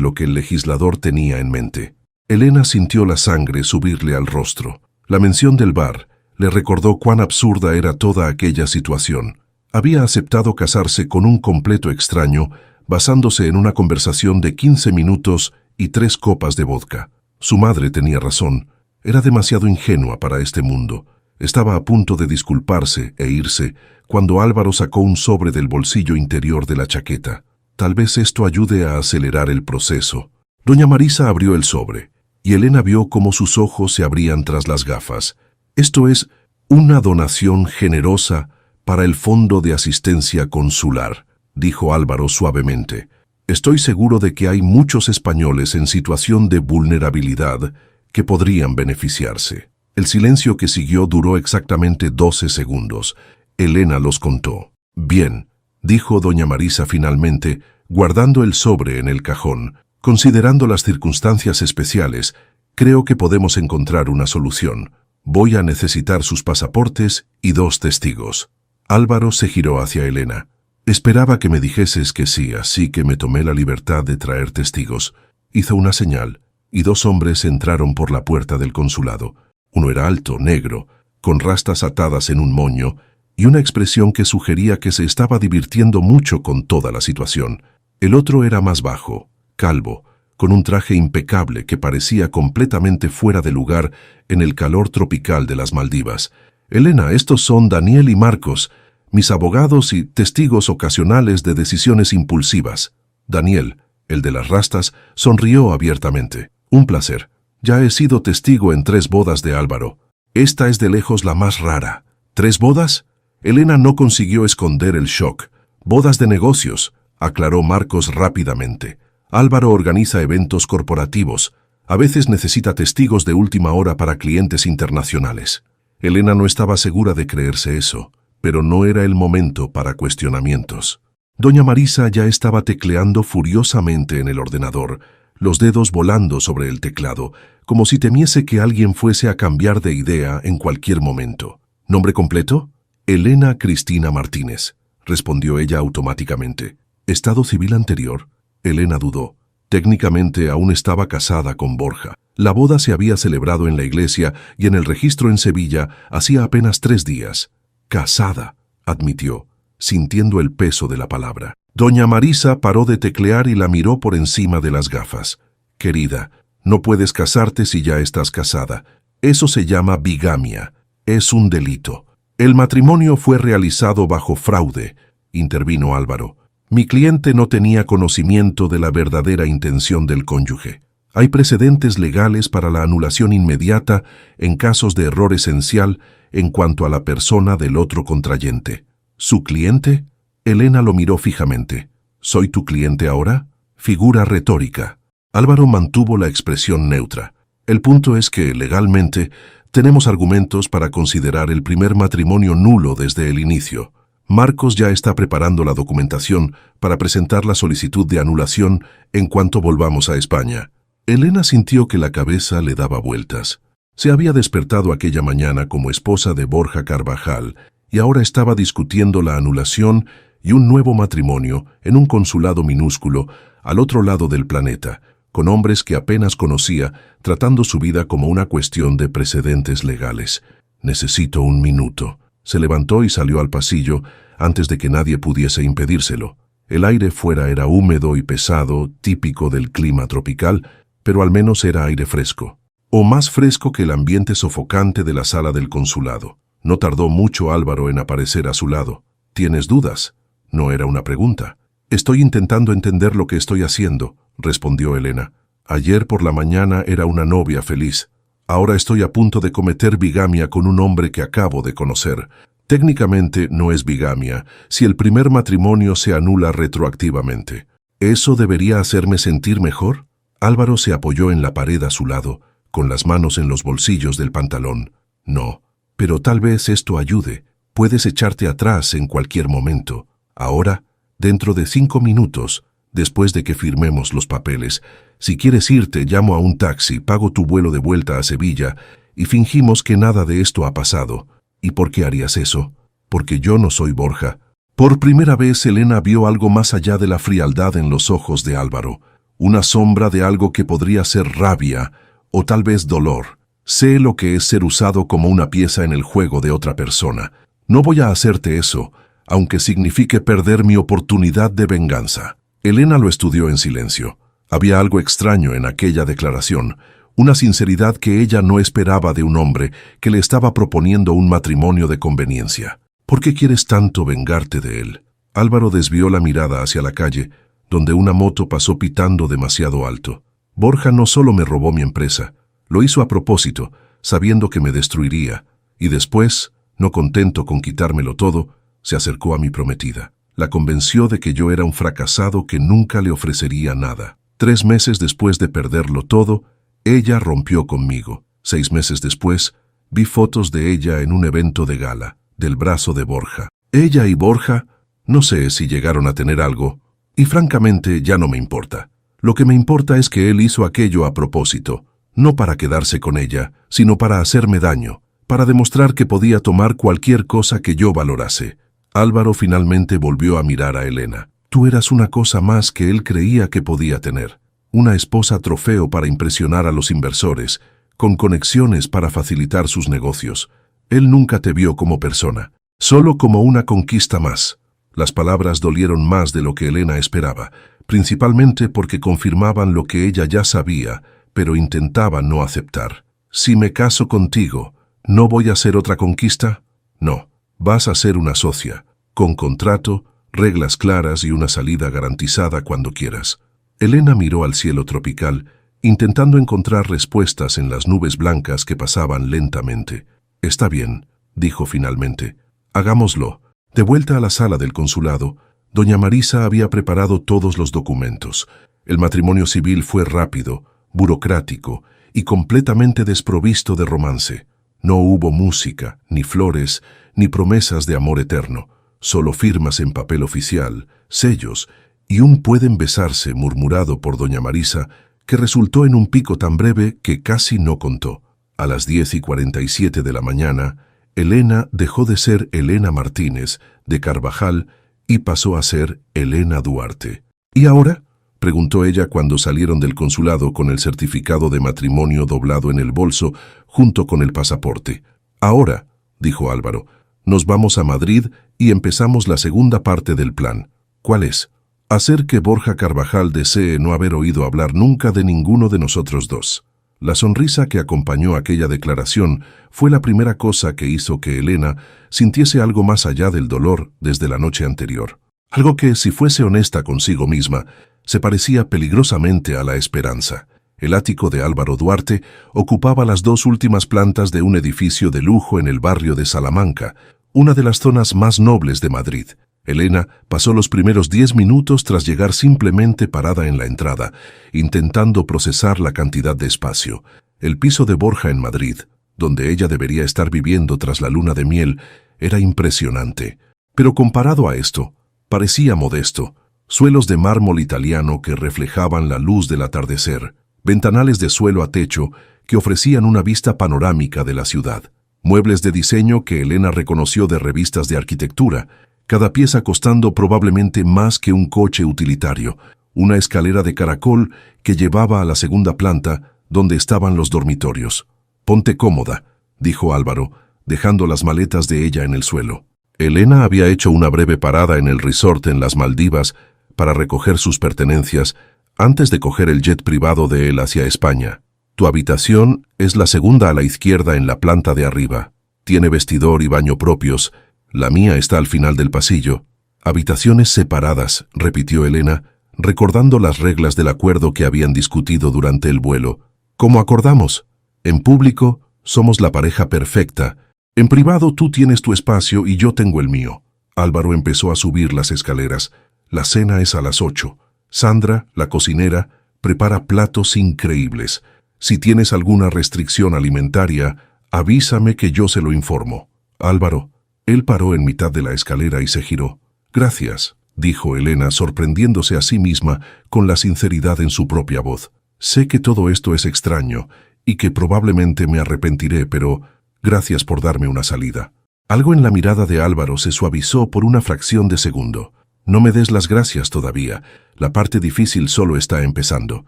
lo que el legislador tenía en mente». Elena sintió la sangre subirle al rostro. La mención del bar le recordó cuán absurda era toda aquella situación. Había aceptado casarse con un completo extraño, basándose en una conversación de 15 minutos y 3 copas de vodka. Su madre tenía razón. Era demasiado ingenua para este mundo. Estaba a punto de disculparse e irse cuando Álvaro sacó un sobre del bolsillo interior de la chaqueta. Tal vez esto ayude a acelerar el proceso. Doña Marisa abrió el sobre, y Elena vio cómo sus ojos se abrían tras las gafas. «Esto es una donación generosa para el Fondo de Asistencia Consular», dijo Álvaro suavemente. «Estoy seguro de que hay muchos españoles en situación de vulnerabilidad que podrían beneficiarse». El silencio que siguió duró exactamente 12 segundos. Elena los contó. «Bien», dijo doña Marisa finalmente, guardando el sobre en el cajón. «Considerando las circunstancias especiales, creo que podemos encontrar una solución. Voy a necesitar sus pasaportes y 2 testigos». Álvaro se giró hacia Elena. «Esperaba que me dijeses que sí, así que me tomé la libertad de traer testigos». Hizo una señal, y 2 hombres entraron por la puerta del consulado. Uno era alto, negro, con rastas atadas en un moño, y una expresión que sugería que se estaba divirtiendo mucho con toda la situación. El otro era más bajo, calvo, con un traje impecable que parecía completamente fuera de lugar en el calor tropical de las Maldivas. «Elena, estos son Daniel y Marcos, mis abogados y testigos ocasionales de decisiones impulsivas». Daniel, el de las rastas, sonrió abiertamente. «Un placer. Ya he sido testigo en 3 bodas de Álvaro. Esta es de lejos la más rara». «¿3 bodas?» Elena no consiguió esconder el shock. «Bodas de negocios», aclaró Marcos rápidamente. «Álvaro organiza eventos corporativos. A veces necesita testigos de última hora para clientes internacionales». Elena no estaba segura de creerse eso, pero no era el momento para cuestionamientos. Doña Marisa ya estaba tecleando furiosamente en el ordenador, los dedos volando sobre el teclado, como si temiese que alguien fuese a cambiar de idea en cualquier momento. «¿Nombre completo?» «Elena Cristina Martínez», respondió ella automáticamente. «¿Estado civil anterior?» Elena dudó. Técnicamente aún estaba casada con Borja. La boda se había celebrado en la iglesia y en el registro en Sevilla hacía apenas 3 días. «Casada», admitió, sintiendo el peso de la palabra. Doña Marisa paró de teclear y la miró por encima de las gafas. «Querida, no puedes casarte si ya estás casada. Eso se llama bigamia. Es un delito». «El matrimonio fue realizado bajo fraude», intervino Álvaro. «Mi cliente no tenía conocimiento de la verdadera intención del cónyuge. Hay precedentes legales para la anulación inmediata en casos de error esencial en cuanto a la persona del otro contrayente». «¿Su cliente?» Elena lo miró fijamente. «¿Soy tu cliente ahora?» Figura retórica. Álvaro mantuvo la expresión neutra. El punto es que, legalmente, tenemos argumentos para considerar el primer matrimonio nulo desde el inicio. Marcos ya está preparando la documentación para presentar la solicitud de anulación en cuanto volvamos a España. Elena sintió que la cabeza le daba vueltas. Se había despertado aquella mañana como esposa de Borja Carvajal y ahora estaba discutiendo la anulación y un nuevo matrimonio en un consulado minúsculo al otro lado del planeta, con hombres que apenas conocía, tratando su vida como una cuestión de precedentes legales. Necesito un minuto. Se levantó y salió al pasillo antes de que nadie pudiese impedírselo. El aire fuera era húmedo y pesado, típico del clima tropical, pero al menos era aire fresco, o más fresco que el ambiente sofocante de la sala del consulado. No tardó mucho Álvaro en aparecer a su lado. ¿Tienes dudas? No era una pregunta. Estoy intentando entender lo que estoy haciendo, respondió Elena. Ayer por la mañana era una novia feliz. Ahora estoy a punto de cometer bigamia con un hombre que acabo de conocer. Técnicamente no es bigamia si el primer matrimonio se anula retroactivamente. ¿Eso debería hacerme sentir mejor? Álvaro se apoyó en la pared a su lado, con las manos en los bolsillos del pantalón. No, pero tal vez esto ayude. Puedes echarte atrás en cualquier momento. Ahora, dentro de 5 minutos, después de que firmemos los papeles, si quieres irte, llamo a un taxi, pago tu vuelo de vuelta a Sevilla y fingimos que nada de esto ha pasado. ¿Y por qué harías eso? Porque yo no soy Borja. Por primera vez Elena vio algo más allá de la frialdad en los ojos de Álvaro, una sombra de algo que podría ser rabia o tal vez dolor. Sé lo que es ser usado como una pieza en el juego de otra persona. No voy a hacerte eso, aunque signifique perder mi oportunidad de venganza. Elena lo estudió en silencio. Había algo extraño en aquella declaración, una sinceridad que ella no esperaba de un hombre que le estaba proponiendo un matrimonio de conveniencia. ¿Por qué quieres tanto vengarte de él? Álvaro desvió la mirada hacia la calle, donde una moto pasó pitando demasiado alto. Borja no solo me robó mi empresa, lo hizo a propósito, sabiendo que me destruiría, y después, no contento con quitármelo todo, se acercó a mi prometida. La convenció de que yo era un fracasado que nunca le ofrecería nada. 3 meses después de perderlo todo, ella rompió conmigo. 6 meses después, vi fotos de ella en un evento de gala, del brazo de Borja. Ella y Borja, no sé si llegaron a tener algo, y francamente ya no me importa. Lo que me importa es que él hizo aquello a propósito, no para quedarse con ella, sino para hacerme daño, para demostrar que podía tomar cualquier cosa que yo valorase. Álvaro finalmente volvió a mirar a Elena. Tú eras una cosa más que él creía que podía tener. Una esposa trofeo para impresionar a los inversores, con conexiones para facilitar sus negocios. Él nunca te vio como persona, solo como una conquista más. Las palabras dolieron más de lo que Elena esperaba, principalmente porque confirmaban lo que ella ya sabía, pero intentaba no aceptar. Si me caso contigo, ¿no voy a hacer otra conquista? No, vas a ser una socia, con contrato, reglas claras y una salida garantizada cuando quieras. Elena miró al cielo tropical, intentando encontrar respuestas en las nubes blancas que pasaban lentamente. Está bien, dijo finalmente. Hagámoslo. De vuelta a la sala del consulado, doña Marisa había preparado todos los documentos. El matrimonio civil fue rápido, burocrático y completamente desprovisto de romance. No hubo música, ni flores, ni promesas de amor eterno. Solo firmas en papel oficial, sellos y un pueden besarse murmurado por doña Marisa que resultó en un pico tan breve que casi no contó. A las 10:47 de la mañana, Elena dejó de ser Elena Martínez de Carvajal y pasó a ser Elena Duarte. ¿Y ahora?, preguntó ella cuando salieron del consulado con el certificado de matrimonio doblado en el bolso junto con el pasaporte. Ahora, dijo Álvaro, nos vamos a Madrid y empezamos la segunda parte del plan. ¿Cuál es? Hacer que Borja Carvajal desee no haber oído hablar nunca de ninguno de nosotros dos. La sonrisa que acompañó aquella declaración fue la primera cosa que hizo que Elena sintiese algo más allá del dolor desde la noche anterior. Algo que, si fuese honesta consigo misma, se parecía peligrosamente a la esperanza. El ático de Álvaro Duarte ocupaba las 2 últimas plantas de un edificio de lujo en el barrio de Salamanca, una de las zonas más nobles de Madrid. Elena pasó los primeros 10 minutos tras llegar simplemente parada en la entrada, intentando procesar la cantidad de espacio. El piso de Borja en Madrid, donde ella debería estar viviendo tras la luna de miel, era impresionante. Pero comparado a esto, parecía modesto. Suelos de mármol italiano que reflejaban la luz del atardecer, ventanales de suelo a techo que ofrecían una vista panorámica de la ciudad, muebles de diseño que Elena reconoció de revistas de arquitectura, cada pieza costando probablemente más que un coche utilitario, una escalera de caracol que llevaba a la segunda planta, donde estaban los dormitorios. «Ponte cómoda», dijo Álvaro, dejando las maletas de ella en el suelo. Elena había hecho una breve parada en el resort en las Maldivas para recoger sus pertenencias antes de coger el jet privado de él hacia España. «Tu habitación es la segunda a la izquierda en la planta de arriba. Tiene vestidor y baño propios. La mía está al final del pasillo». «Habitaciones separadas», repitió Elena, recordando las reglas del acuerdo que habían discutido durante el vuelo. «¿Cómo acordamos? En público somos la pareja perfecta. En privado tú tienes tu espacio y yo tengo el mío». Álvaro empezó a subir las escaleras. «La cena es a las 8. Sandra, la cocinera, prepara platos increíbles. Si tienes alguna restricción alimentaria, avísame que yo se lo informo». «Álvaro». Él paró en mitad de la escalera y se giró. «Gracias», dijo Elena, sorprendiéndose a sí misma con la sinceridad en su propia voz. «Sé que todo esto es extraño y que probablemente me arrepentiré, pero gracias por darme una salida». Algo en la mirada de Álvaro se suavizó por una fracción de segundo. «No me des las gracias todavía. La parte difícil solo está empezando».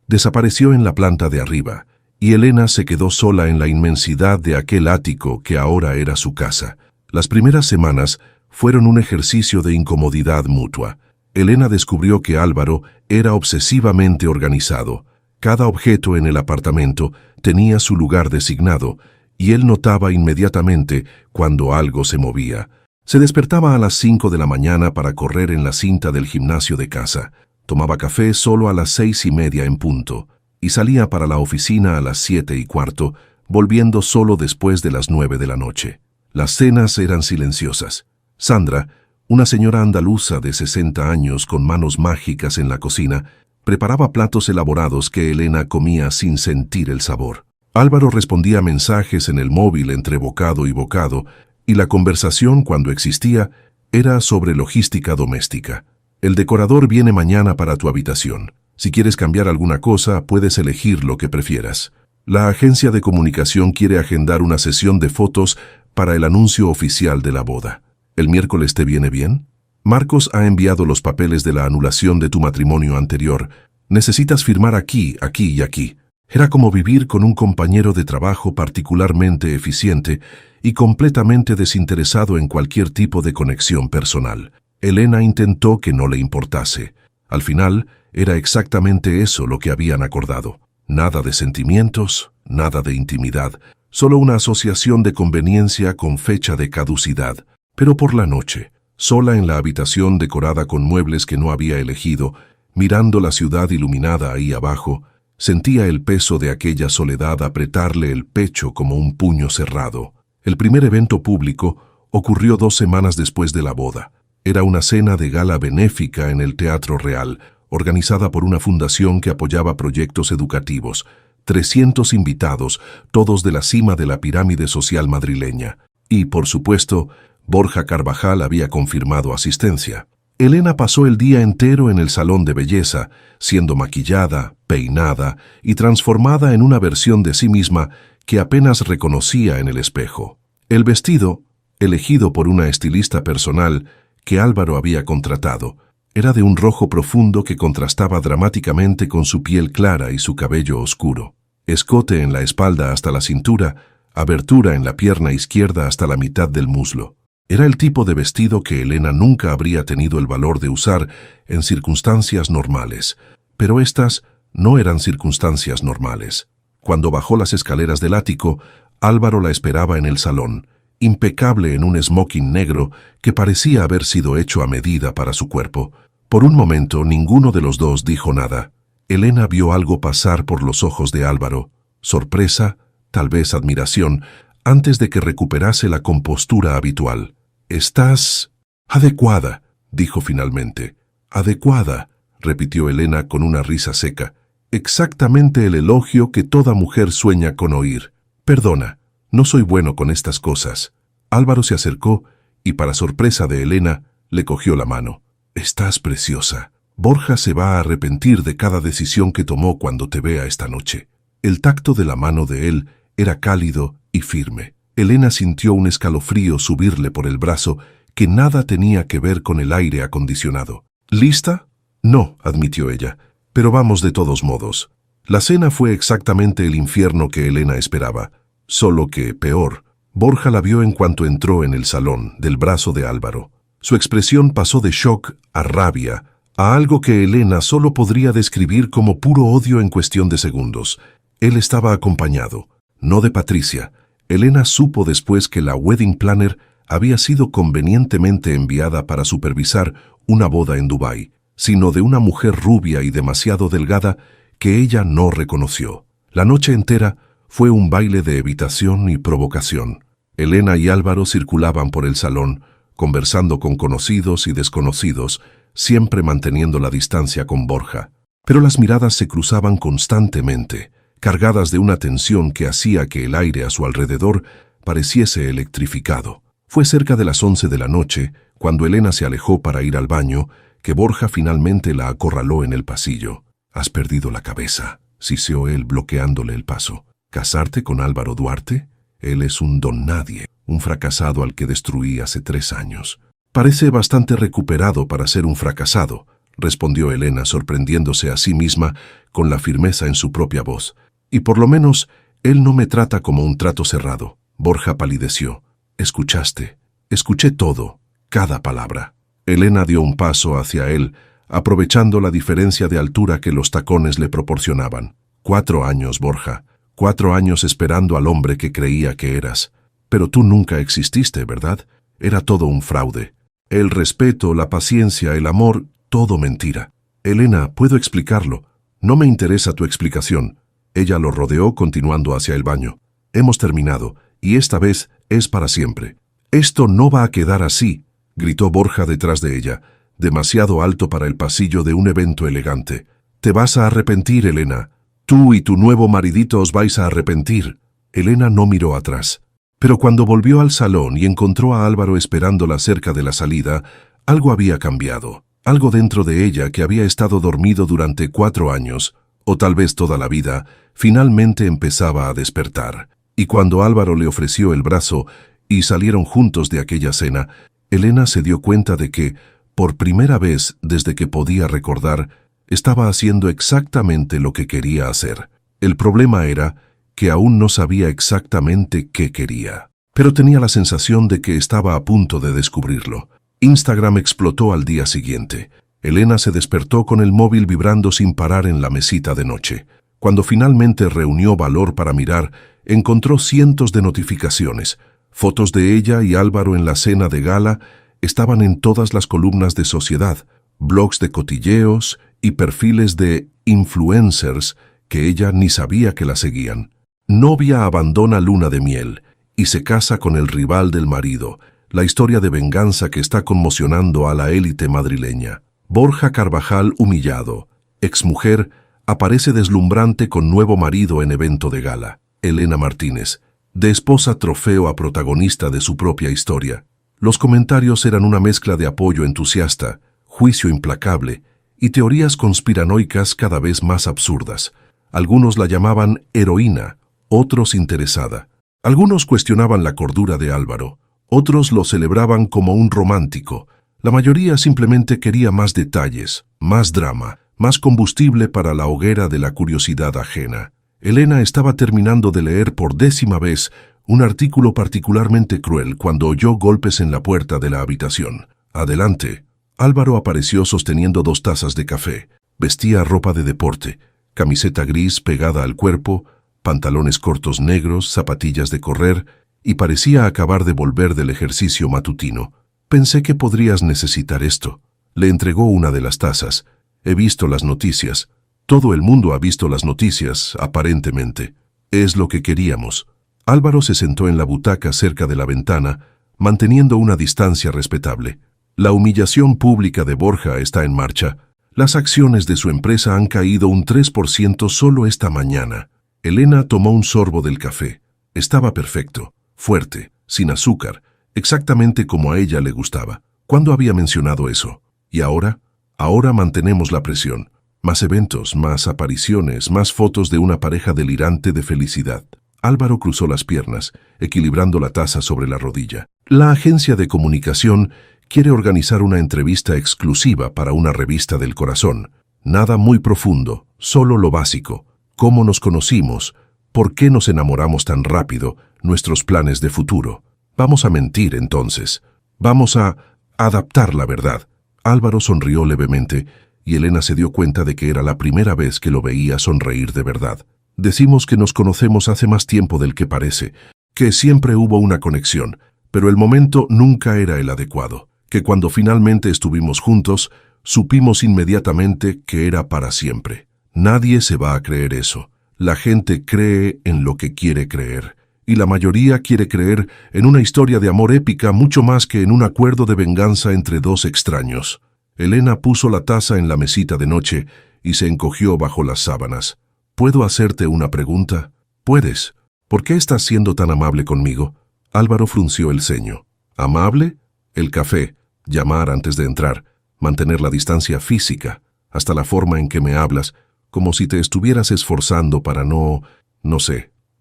Desapareció en la planta de arriba, y Elena se quedó sola en la inmensidad de aquel ático que ahora era su casa. Las primeras semanas fueron un ejercicio de incomodidad mutua. Elena descubrió que Álvaro era obsesivamente organizado. Cada objeto en el apartamento tenía su lugar designado, y él notaba inmediatamente cuando algo se movía. Se despertaba a las 5 de la mañana para correr en la cinta del gimnasio de casa. Tomaba café solo a las 6:30 en punto, y salía para la oficina a las 7:15, volviendo solo después de las 9 de la noche. Las cenas eran silenciosas. Sandra, una señora andaluza de 60 años con manos mágicas en la cocina, preparaba platos elaborados que Elena comía sin sentir el sabor. Álvaro respondía mensajes en el móvil entre bocado y bocado, y la conversación, cuando existía, era sobre logística doméstica. «El decorador viene mañana para tu habitación. Si quieres cambiar alguna cosa, puedes elegir lo que prefieras. La agencia de comunicación quiere agendar una sesión de fotos para el anuncio oficial de la boda. ¿El miércoles te viene bien? Marcos ha enviado los papeles de la anulación de tu matrimonio anterior. Necesitas firmar aquí, aquí y aquí». Era como vivir con un compañero de trabajo particularmente eficiente y completamente desinteresado en cualquier tipo de conexión personal. Elena intentó que no le importase. Al final, era exactamente eso lo que habían acordado. Nada de sentimientos, nada de intimidad, solo una asociación de conveniencia con fecha de caducidad. Pero por la noche, sola en la habitación decorada con muebles que no había elegido, mirando la ciudad iluminada ahí abajo, sentía el peso de aquella soledad apretarle el pecho como un puño cerrado. El primer evento público ocurrió 2 semanas después de la boda. Era una cena de gala benéfica en el Teatro Real, organizada por una fundación que apoyaba proyectos educativos. 300 invitados, todos de la cima de la pirámide social madrileña. Y, por supuesto, Borja Carvajal había confirmado asistencia. Elena pasó el día entero en el salón de belleza, siendo maquillada, peinada y transformada en una versión de sí misma que apenas reconocía en el espejo. El vestido, elegido por una estilista personal que Álvaro había contratado, era de un rojo profundo que contrastaba dramáticamente con su piel clara y su cabello oscuro. Escote en la espalda hasta la cintura, abertura en la pierna izquierda hasta la mitad del muslo. Era el tipo de vestido que Elena nunca habría tenido el valor de usar en circunstancias normales, pero estas no eran circunstancias normales. Cuando bajó las escaleras del ático, Álvaro la esperaba en el salón, impecable en un smoking negro que parecía haber sido hecho a medida para su cuerpo. Por un momento ninguno de los dos dijo nada. Elena vio algo pasar por los ojos de Álvaro, sorpresa, tal vez admiración, antes de que recuperase la compostura habitual. «Estás adecuada», dijo finalmente. Adecuada, repitió Elena con una risa seca. Exactamente el elogio que toda mujer sueña con oír. Perdona, no soy bueno con estas cosas. Álvaro se acercó y, para sorpresa de Elena, le cogió la mano. Estás preciosa. Borja se va a arrepentir de cada decisión que tomó cuando te vea esta noche. El tacto de la mano de él era cálido y firme. Elena sintió un escalofrío subirle por el brazo que nada tenía que ver con el aire acondicionado. ¿Lista? No, admitió ella, pero vamos de todos modos. La cena fue exactamente el infierno que Elena esperaba, solo que peor. Borja la vio en cuanto entró en el salón, del brazo de Álvaro. Su expresión pasó de shock a rabia, a algo que Elena solo podría describir como puro odio en cuestión de segundos. Él estaba acompañado, no de Patricia. Elena supo después que la wedding planner había sido convenientemente enviada para supervisar una boda en Dubái, sino de una mujer rubia y demasiado delgada que ella no reconoció. La noche entera fue un baile de evitación y provocación. Elena y Álvaro circulaban por el salón, conversando con conocidos y desconocidos, siempre manteniendo la distancia con Borja. Pero las miradas se cruzaban constantemente, cargadas de una tensión que hacía que el aire a su alrededor pareciese electrificado. Fue cerca de las 11 de la noche, cuando Elena se alejó para ir al baño, que Borja finalmente la acorraló en el pasillo. «Has perdido la cabeza», siseó él bloqueándole el paso. «¿Casarte con Álvaro Duarte? Él es un don nadie, un fracasado al que destruí hace 3 años». «Parece bastante recuperado para ser un fracasado», respondió Elena, sorprendiéndose a sí misma con la firmeza en su propia voz. «Y por lo menos, él no me trata como un trato cerrado». Borja palideció. «Escuchaste. Escuché todo, cada palabra». Elena dio un paso hacia él, aprovechando la diferencia de altura que los tacones le proporcionaban. 4 años, Borja. 4 años esperando al hombre que creía que eras. Pero tú nunca exististe, ¿verdad? Era todo un fraude. El respeto, la paciencia, el amor, todo mentira. Elena, puedo explicarlo. No me interesa tu explicación. Ella lo rodeó continuando hacia el baño. Hemos terminado, y esta vez es para siempre. Esto no va a quedar así, gritó Borja detrás de ella, demasiado alto para el pasillo de un evento elegante. Te vas a arrepentir, Elena. Tú y tu nuevo maridito os vais a arrepentir. Elena no miró atrás. Pero cuando volvió al salón y encontró a Álvaro esperándola cerca de la salida, algo había cambiado. Algo dentro de ella que había estado dormido durante 4 años, o tal vez toda la vida, finalmente empezaba a despertar. Y cuando Álvaro le ofreció el brazo y salieron juntos de aquella cena, Elena se dio cuenta de que, por primera vez desde que podía recordar, estaba haciendo exactamente lo que quería hacer. El problema era que aún no sabía exactamente qué quería, pero tenía la sensación de que estaba a punto de descubrirlo. Instagram explotó al día siguiente. Elena se despertó con el móvil vibrando sin parar en la mesita de noche. Cuando finalmente reunió valor para mirar, encontró cientos de notificaciones. Fotos de ella y Álvaro en la cena de gala estaban en todas las columnas de Sociedad, blogs de cotilleos y perfiles de influencers que ella ni sabía que la seguían. Novia abandona luna de miel y se casa con el rival del marido, la historia de venganza que está conmocionando a la élite madrileña. Borja Carvajal humillado, exmujer, aparece deslumbrante con nuevo marido en evento de gala. Elena Martínez, de esposa trofeo a protagonista de su propia historia. Los comentarios eran una mezcla de apoyo entusiasta, juicio implacable y teorías conspiranoicas cada vez más absurdas. Algunos la llamaban heroína, otros interesada. Algunos cuestionaban la cordura de Álvaro, otros lo celebraban como un romántico. La mayoría simplemente quería más detalles, más drama, más combustible para la hoguera de la curiosidad ajena. Elena estaba terminando de leer por 10ª vez un artículo particularmente cruel cuando oyó golpes en la puerta de la habitación. «Adelante». Álvaro apareció sosteniendo 2 tazas de café. Vestía ropa de deporte, camiseta gris pegada al cuerpo, pantalones cortos negros, zapatillas de correr, y parecía acabar de volver del ejercicio matutino. «Pensé que podrías necesitar esto». Le entregó una de las tazas. «He visto las noticias». Todo el mundo ha visto las noticias, aparentemente. Es lo que queríamos. Álvaro se sentó en la butaca cerca de la ventana, manteniendo una distancia respetable. La humillación pública de Borja está en marcha. Las acciones de su empresa han caído un 3% solo esta mañana. Elena tomó un sorbo del café. Estaba perfecto, fuerte, sin azúcar, exactamente como a ella le gustaba. ¿Cuándo había mencionado eso? ¿Y ahora? Ahora mantenemos la presión. Más eventos, más apariciones, más fotos de una pareja delirante de felicidad. Álvaro cruzó las piernas, equilibrando la taza sobre la rodilla. La agencia de comunicación quiere organizar una entrevista exclusiva para una revista del corazón. Nada muy profundo, solo lo básico. ¿Cómo nos conocimos? ¿Por qué nos enamoramos tan rápido? Nuestros planes de futuro. Vamos a mentir entonces. Vamos a adaptar la verdad. Álvaro sonrió levemente y Elena se dio cuenta de que era la primera vez que lo veía sonreír de verdad. Decimos que nos conocemos hace más tiempo del que parece, que siempre hubo una conexión, pero el momento nunca era el adecuado, que cuando finalmente estuvimos juntos, supimos inmediatamente que era para siempre. Nadie se va a creer eso. La gente cree en lo que quiere creer, y la mayoría quiere creer en una historia de amor épica mucho más que en un acuerdo de venganza entre dos extraños. Elena puso la taza en la mesita de noche y se encogió bajo las sábanas. ¿Puedo hacerte una pregunta? Puedes. ¿Por qué estás siendo tan amable conmigo? Álvaro frunció el ceño. ¿Amable? El café, llamar antes de entrar, mantener la distancia física, hasta la forma en que me hablas, como si te estuvieras esforzando para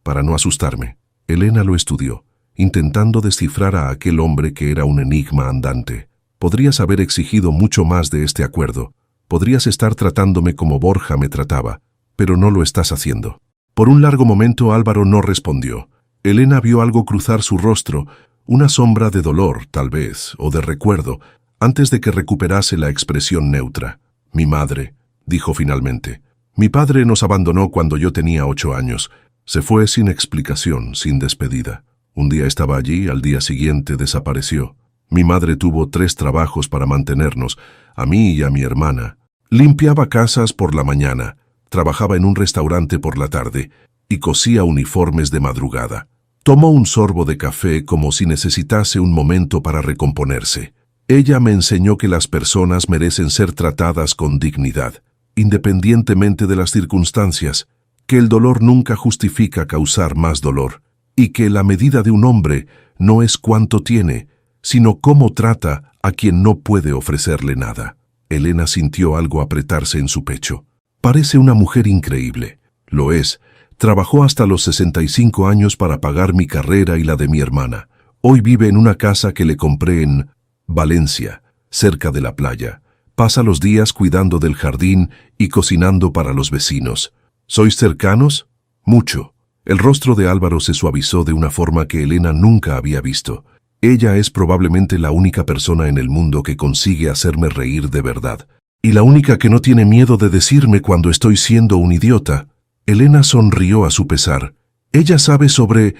para no asustarme. Elena lo estudió, intentando descifrar a aquel hombre que era un enigma andante. Podrías haber exigido mucho más de este acuerdo. Podrías estar tratándome como Borja me trataba, pero no lo estás haciendo. Por un largo momento Álvaro no respondió. Elena vio algo cruzar su rostro, una sombra de dolor, tal vez, o de recuerdo, antes de que recuperase la expresión neutra. Mi madre, dijo finalmente. Mi padre nos abandonó cuando yo tenía 8 años. Se fue sin explicación, sin despedida. Un día estaba allí, al día siguiente desapareció. Mi madre tuvo 3 trabajos para mantenernos, a mí y a mi hermana. Limpiaba casas por la mañana, trabajaba en un restaurante por la tarde y cosía uniformes de madrugada. Tomó un sorbo de café como si necesitase un momento para recomponerse. Ella me enseñó que las personas merecen ser tratadas con dignidad, independientemente de las circunstancias, que el dolor nunca justifica causar más dolor, y que la medida de un hombre no es cuánto tiene, sino cómo trata a quien no puede ofrecerle nada. Elena sintió algo apretarse en su pecho. Parece una mujer increíble. Lo es. Trabajó hasta los 65 años para pagar mi carrera y la de mi hermana. Hoy vive en una casa que le compré en Valencia, cerca de la playa. Pasa los días cuidando del jardín y cocinando para los vecinos. ¿Sois cercanos? Mucho. El rostro de Álvaro se suavizó de una forma que Elena nunca había visto. Ella es probablemente la única persona en el mundo que consigue hacerme reír de verdad. Y la única que no tiene miedo de decirme cuando estoy siendo un idiota. Elena sonrió a su pesar. ¿Ella sabe sobre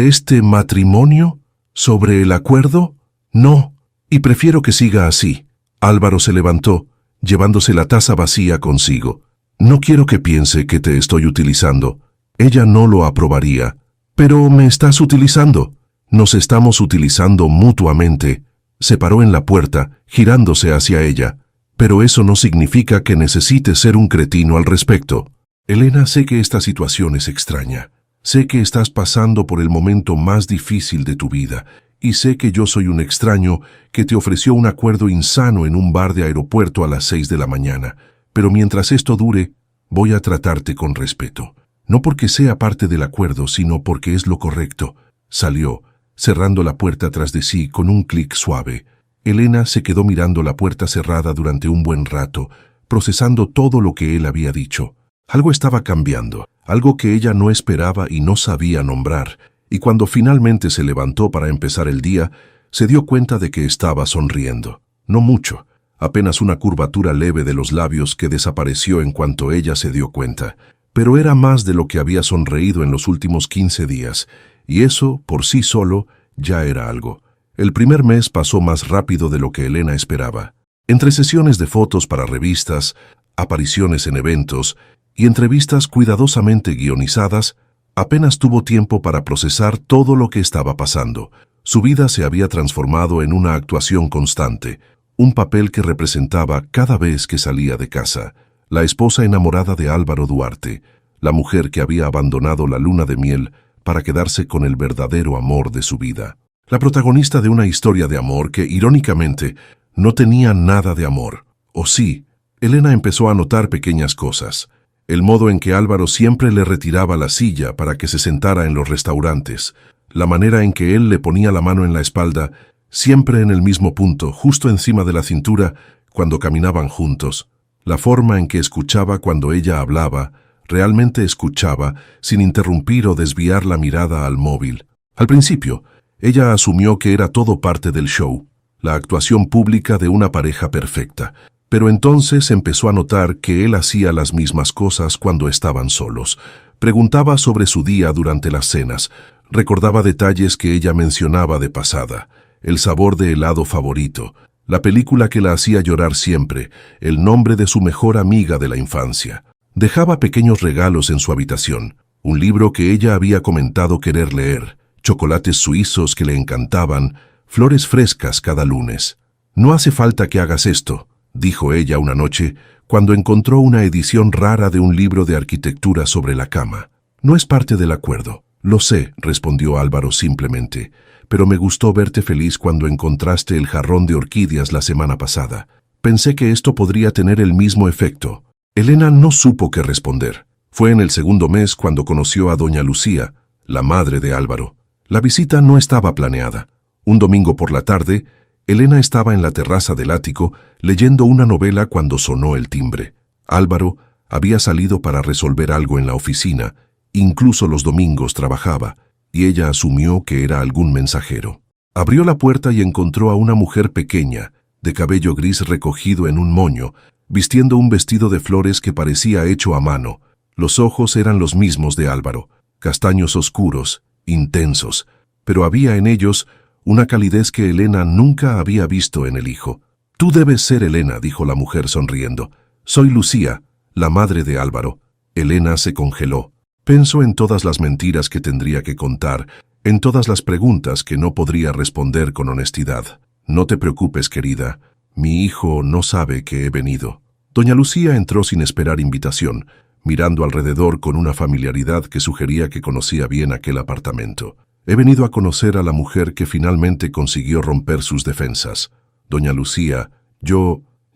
este matrimonio? ¿Sobre el acuerdo? No, y prefiero que siga así. Álvaro se levantó, llevándose la taza vacía consigo. No quiero que piense que te estoy utilizando. Ella no lo aprobaría. Pero me estás utilizando. Nos estamos utilizando mutuamente. Se paró en la puerta, girándose hacia ella. Pero eso no significa que necesites ser un cretino al respecto. Elena, sé que esta situación es extraña. Sé que estás pasando por el momento más difícil de tu vida. Y sé que yo soy un extraño que te ofreció un acuerdo insano en un bar de aeropuerto a las 6 de la mañana. Pero mientras esto dure, voy a tratarte con respeto. No porque sea parte del acuerdo, sino porque es lo correcto. Salió, cerrando la puerta tras de sí con un clic suave. Elena se quedó mirando la puerta cerrada durante un buen rato, procesando todo lo que él había dicho. Algo estaba cambiando, algo que ella no esperaba y no sabía nombrar, y cuando finalmente se levantó para empezar el día, se dio cuenta de que estaba sonriendo. No mucho, apenas una curvatura leve de los labios que desapareció en cuanto ella se dio cuenta, pero era más de lo que había sonreído en los últimos 15 días, y eso, por sí solo, ya era algo. El primer mes pasó más rápido de lo que Elena esperaba. Entre sesiones de fotos para revistas, apariciones en eventos y entrevistas cuidadosamente guionizadas, apenas tuvo tiempo para procesar todo lo que estaba pasando. Su vida se había transformado en una actuación constante, un papel que representaba cada vez que salía de casa, la esposa enamorada de Álvaro Duarte, la mujer que había abandonado la luna de miel para quedarse con el verdadero amor de su vida. La protagonista de una historia de amor que, irónicamente, no tenía nada de amor. ¿O sí? Elena empezó a notar pequeñas cosas. El modo en que Álvaro siempre le retiraba la silla para que se sentara en los restaurantes, la manera en que él le ponía la mano en la espalda, siempre en el mismo punto, justo encima de la cintura, cuando caminaban juntos, la forma en que escuchaba cuando ella hablaba, realmente escuchaba, sin interrumpir o desviar la mirada al móvil. Al principio, ella asumió que era todo parte del show, la actuación pública de una pareja perfecta, pero entonces empezó a notar que él hacía las mismas cosas cuando estaban solos. Preguntaba sobre su día durante las cenas, recordaba detalles que ella mencionaba de pasada, el sabor de helado favorito, la película que la hacía llorar siempre, el nombre de su mejor amiga de la infancia. Dejaba pequeños regalos en su habitación, un libro que ella había comentado querer leer, chocolates suizos que le encantaban, flores frescas cada lunes. «No hace falta que hagas esto», dijo ella una noche, cuando encontró una edición rara de un libro de arquitectura sobre la cama. «No es parte del acuerdo». «Lo sé», respondió Álvaro simplemente, «pero me gustó verte feliz cuando encontraste el jarrón de orquídeas la semana pasada. Pensé que esto podría tener el mismo efecto». Elena no supo qué responder. Fue en el segundo mes cuando conoció a doña Lucía, la madre de Álvaro. La visita no estaba planeada. Un domingo por la tarde, Elena estaba en la terraza del ático leyendo una novela cuando sonó el timbre. Álvaro había salido para resolver algo en la oficina, incluso los domingos trabajaba, y ella asumió que era algún mensajero. Abrió la puerta y encontró a una mujer pequeña, de cabello gris recogido en un moño, vistiendo un vestido de flores que parecía hecho a mano. Los ojos eran los mismos de Álvaro, castaños oscuros, intensos, pero había en ellos una calidez que Elena nunca había visto en el hijo. «Tú debes ser Elena», dijo la mujer sonriendo. «Soy Lucía, la madre de Álvaro». Elena se congeló. Pensó en todas las mentiras que tendría que contar, en todas las preguntas que no podría responder con honestidad. «No te preocupes, querida. Mi hijo no sabe que he venido». Doña Lucía entró sin esperar invitación, mirando alrededor con una familiaridad que sugería que conocía bien aquel apartamento. «He venido a conocer a la mujer que finalmente consiguió romper sus defensas. Doña Lucía,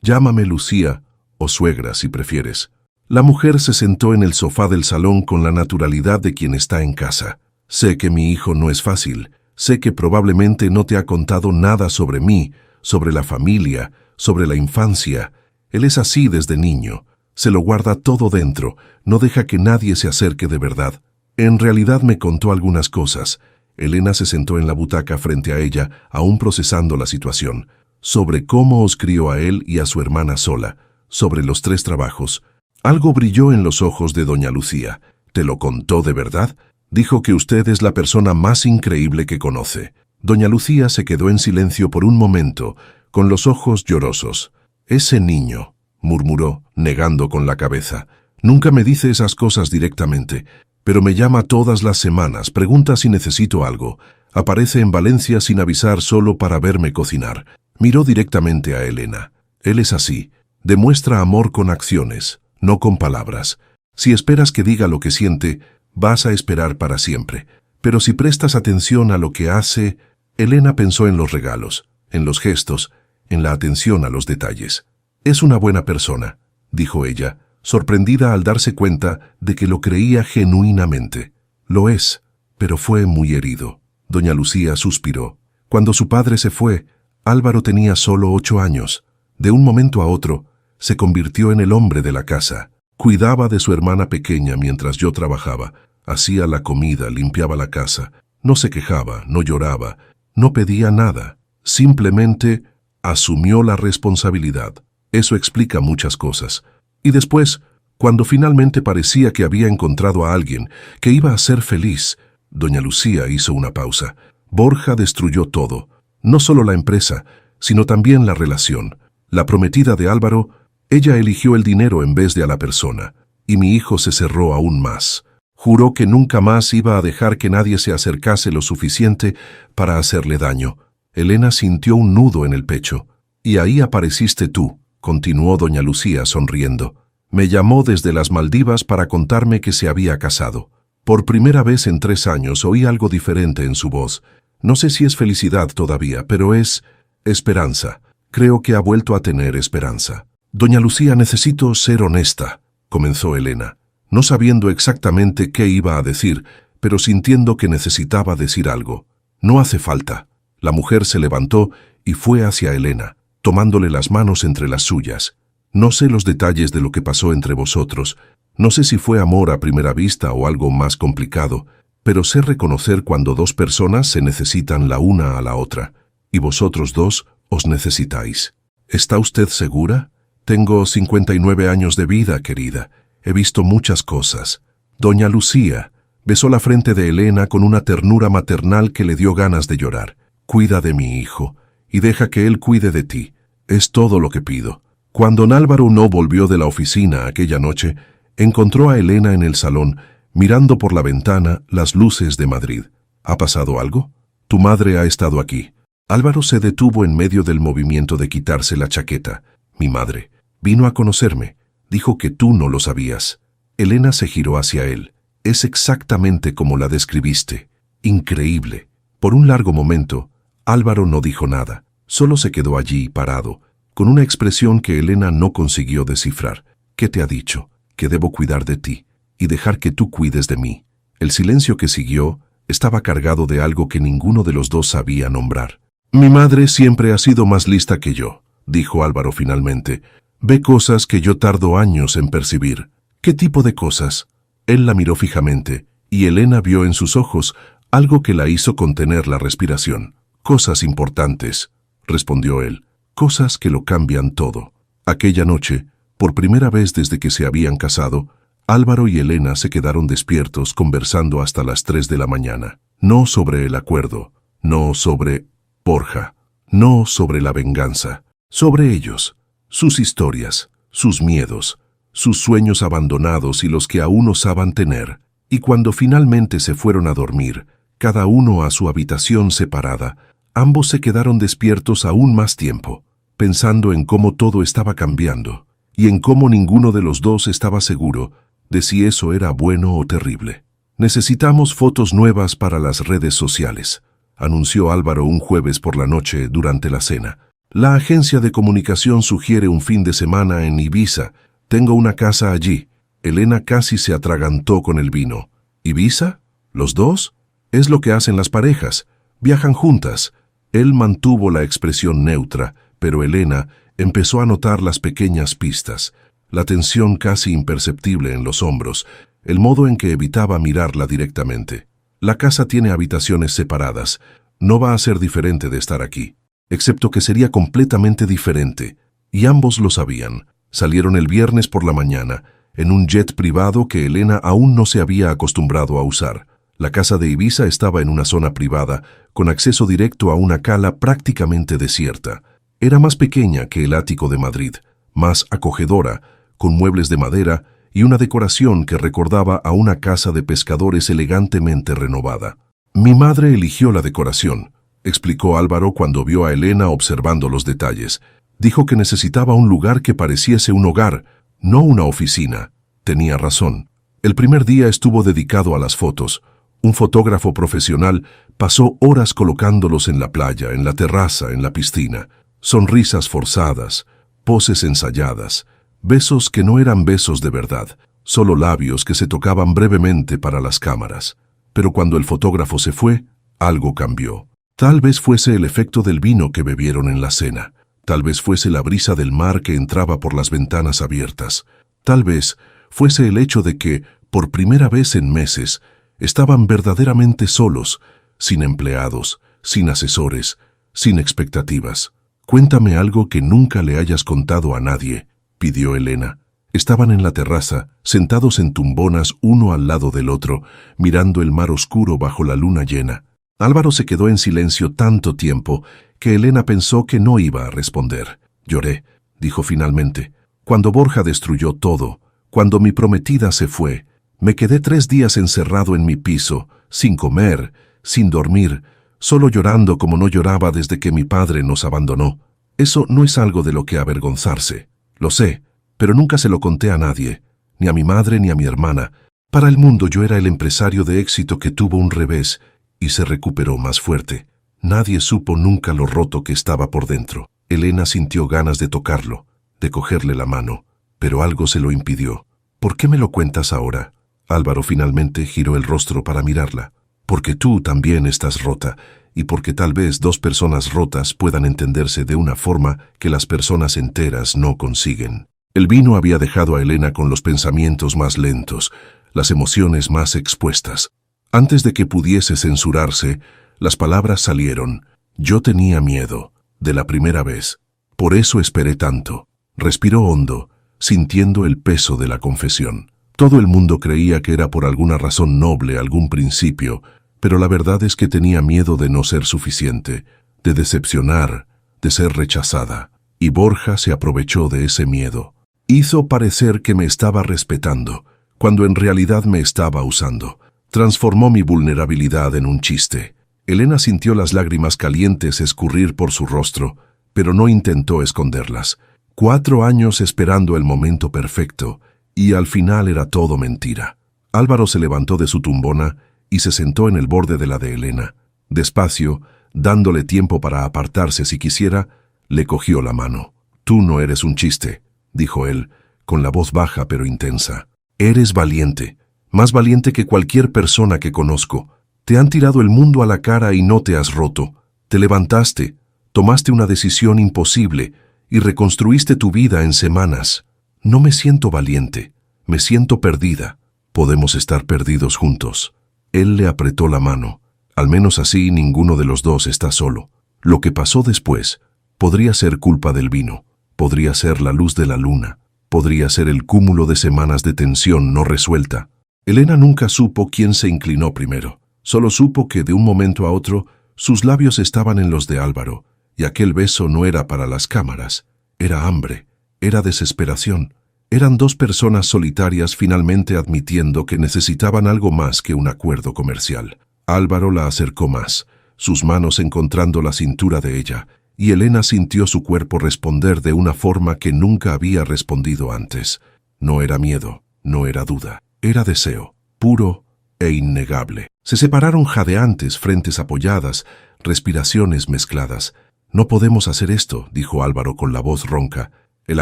llámame Lucía, o suegra si prefieres». La mujer se sentó en el sofá del salón con la naturalidad de quien está en casa. «Sé que mi hijo no es fácil. Sé que probablemente no te ha contado nada sobre mí, sobre la familia, sobre la infancia. Él es así desde niño. Se lo guarda todo dentro, no deja que nadie se acerque de verdad. En realidad me contó algunas cosas». Elena se sentó en la butaca frente a ella, aún procesando la situación. «Sobre cómo os crió a él y a su hermana sola, sobre los 3 trabajos». Algo brilló en los ojos de doña Lucía. «¿Te lo contó de verdad? Dijo que usted es la persona más increíble que conoce». Doña Lucía se quedó en silencio por un momento, con los ojos llorosos. «Ese niño», murmuró, negando con la cabeza. «Nunca me dice esas cosas directamente, pero me llama todas las semanas, pregunta si necesito algo. Aparece en Valencia sin avisar solo para verme cocinar». Miró directamente a Elena. «Él es así. Demuestra amor con acciones, no con palabras. Si esperas que diga lo que siente, vas a esperar para siempre. Pero si prestas atención a lo que hace...» Elena pensó en los regalos, en los gestos, en la atención a los detalles. «Es una buena persona», dijo ella, sorprendida al darse cuenta de que lo creía genuinamente. «Lo es, pero fue muy herido». Doña Lucía suspiró. Cuando su padre se fue, Álvaro tenía solo 8 años. De un momento a otro, se convirtió en el hombre de la casa. Cuidaba de su hermana pequeña mientras yo trabajaba. Hacía la comida, limpiaba la casa. No se quejaba, no lloraba, no pedía nada. Simplemente asumió la responsabilidad. Eso explica muchas cosas. Y después, cuando finalmente parecía que había encontrado a alguien que iba a ser feliz, doña Lucía hizo una pausa. Borja destruyó todo. No solo la empresa, sino también la relación. La prometida de Álvaro, ella eligió el dinero en vez de a la persona, y mi hijo se cerró aún más. Juró que nunca más iba a dejar que nadie se acercase lo suficiente para hacerle daño. Elena sintió un nudo en el pecho. «Y ahí apareciste tú», continuó doña Lucía sonriendo. «Me llamó desde las Maldivas para contarme que se había casado. Por primera vez en 3 años oí algo diferente en su voz. No sé si es felicidad todavía, pero es esperanza. Creo que ha vuelto a tener esperanza». «Doña Lucía, necesito ser honesta», comenzó Elena, no sabiendo exactamente qué iba a decir, pero sintiendo que necesitaba decir algo. «No hace falta». La mujer se levantó y fue hacia Elena, tomándole las manos entre las suyas. «No sé los detalles de lo que pasó entre vosotros. No sé si fue amor a primera vista o algo más complicado, pero sé reconocer cuando 2 personas se necesitan la una a la otra, y vosotros 2 os necesitáis. ¿Está usted segura? Tengo 59 años de vida, querida. He visto muchas cosas». Doña Lucía besó la frente de Elena con una ternura maternal que le dio ganas de llorar. «Cuida de mi hijo, y deja que él cuide de ti. Es todo lo que pido». Cuando don Álvaro no volvió de la oficina aquella noche, encontró a Elena en el salón, mirando por la ventana las luces de Madrid. «¿Ha pasado algo? Tu madre ha estado aquí». Álvaro se detuvo en medio del movimiento de quitarse la chaqueta. «Mi madre vino a conocerme. Dijo que tú no lo sabías». Elena se giró hacia él. «Es exactamente como la describiste. Increíble». Por un largo momento, Álvaro no dijo nada. Solo se quedó allí, parado, con una expresión que Elena no consiguió descifrar. «¿Qué te ha dicho?» «Que debo cuidar de ti y dejar que tú cuides de mí». El silencio que siguió estaba cargado de algo que ninguno de los dos sabía nombrar. «Mi madre siempre ha sido más lista que yo», dijo Álvaro finalmente. «Ve cosas que yo tardo años en percibir». «¿Qué tipo de cosas?» Él la miró fijamente, y Elena vio en sus ojos algo que la hizo contener la respiración. «Cosas importantes», respondió él. «Cosas que lo cambian todo». Aquella noche, por primera vez desde que se habían casado, Álvaro y Elena se quedaron despiertos conversando hasta las 3 de la mañana. No sobre el acuerdo, no sobre Borja, no sobre la venganza, sobre ellos, sus historias, sus miedos, sus sueños abandonados y los que aún osaban tener. Y cuando finalmente se fueron a dormir, cada uno a su habitación separada, ambos se quedaron despiertos aún más tiempo, pensando en cómo todo estaba cambiando, y en cómo ninguno de los dos estaba seguro de si eso era bueno o terrible. «Necesitamos fotos nuevas para las redes sociales», anunció Álvaro un jueves por la noche durante la cena. «La agencia de comunicación sugiere un fin de semana en Ibiza. Tengo una casa allí». Elena casi se atragantó con el vino. «¿Ibiza? ¿Los dos? Es lo que hacen las parejas. Viajan juntas». Él mantuvo la expresión neutra, pero Elena empezó a notar las pequeñas pistas, la tensión casi imperceptible en los hombros, el modo en que evitaba mirarla directamente. «La casa tiene habitaciones separadas. No va a ser diferente de estar aquí, excepto que sería completamente diferente». Y ambos lo sabían. Salieron el viernes por la mañana, en un jet privado que Elena aún no se había acostumbrado a usar. La casa de Ibiza estaba en una zona privada, con acceso directo a una cala prácticamente desierta. Era más pequeña que el ático de Madrid, más acogedora, con muebles de madera y una decoración que recordaba a una casa de pescadores elegantemente renovada. «Mi madre eligió la decoración», explicó Álvaro cuando vio a Elena observando los detalles. «Dijo que necesitaba un lugar que pareciese un hogar, no una oficina». Tenía razón. El primer día estuvo dedicado a las fotos. Un fotógrafo profesional pasó horas colocándolos en la playa, en la terraza, en la piscina. Sonrisas forzadas, poses ensayadas, besos que no eran besos de verdad, solo labios que se tocaban brevemente para las cámaras. Pero cuando el fotógrafo se fue, algo cambió. Tal vez fuese el efecto del vino que bebieron en la cena. Tal vez fuese la brisa del mar que entraba por las ventanas abiertas. Tal vez fuese el hecho de que, por primera vez en meses, estaban verdaderamente solos, sin empleados, sin asesores, sin expectativas. «Cuéntame algo que nunca le hayas contado a nadie», pidió Elena. Estaban en la terraza, sentados en tumbonas uno al lado del otro, mirando el mar oscuro bajo la luna llena. Álvaro se quedó en silencio tanto tiempo que Elena pensó que no iba a responder. «Lloré», dijo finalmente. «Cuando Borja destruyó todo, cuando mi prometida se fue, Me quedé 3 días encerrado en mi piso, sin comer, sin dormir, solo llorando como no lloraba desde que mi padre nos abandonó. Eso no es algo de lo que avergonzarse. Lo sé, pero nunca se lo conté a nadie, ni a mi madre ni a mi hermana. Para el mundo yo era el empresario de éxito que tuvo un revés y se recuperó más fuerte. Nadie supo nunca lo roto que estaba por dentro. Elena sintió ganas de tocarlo, de cogerle la mano, pero algo se lo impidió. ¿Por qué me lo cuentas ahora? Álvaro finalmente giró el rostro para mirarla. Porque tú también estás rota, y porque tal vez 2 personas rotas puedan entenderse de una forma que las personas enteras no consiguen. El vino había dejado a Elena con los pensamientos más lentos, las emociones más expuestas. Antes de que pudiese censurarse, las palabras salieron. Yo tenía miedo, de la primera vez. Por eso esperé tanto. Respiró hondo, sintiendo el peso de la confesión. Todo el mundo creía que era por alguna razón noble, algún principio, pero la verdad es que tenía miedo de no ser suficiente, de decepcionar, de ser rechazada. Y Borja se aprovechó de ese miedo. Hizo parecer que me estaba respetando, cuando en realidad me estaba usando. Transformó mi vulnerabilidad en un chiste. Elena sintió las lágrimas calientes escurrir por su rostro, pero no intentó esconderlas. 4 años esperando el momento perfecto, y al final era todo mentira. Álvaro se levantó de su tumbona y se sentó en el borde de la de Elena. Despacio, dándole tiempo para apartarse si quisiera, le cogió la mano. «Tú no eres un chiste», dijo él, con la voz baja pero intensa. «Eres valiente, más valiente que cualquier persona que conozco. Te han tirado el mundo a la cara y no te has roto. Te levantaste, tomaste una decisión imposible y reconstruiste tu vida en semanas. No me siento valiente, me siento perdida. Podemos estar perdidos juntos». Él le apretó la mano. Al menos así ninguno de los dos está solo. Lo que pasó después podría ser culpa del vino, podría ser la luz de la luna, podría ser el cúmulo de semanas de tensión no resuelta. Elena nunca supo quién se inclinó primero. Solo supo que de un momento a otro sus labios estaban en los de Álvaro, y aquel beso no era para las cámaras. Era hambre, era desesperación. Eran 2 personas solitarias finalmente admitiendo que necesitaban algo más que un acuerdo comercial. Álvaro la acercó más, sus manos encontrando la cintura de ella, y Elena sintió su cuerpo responder de una forma que nunca había respondido antes. No era miedo, no era duda, era deseo, puro e innegable. Se separaron jadeantes, frentes apoyadas, respiraciones mezcladas. «No podemos hacer esto», dijo Álvaro con la voz ronca. «El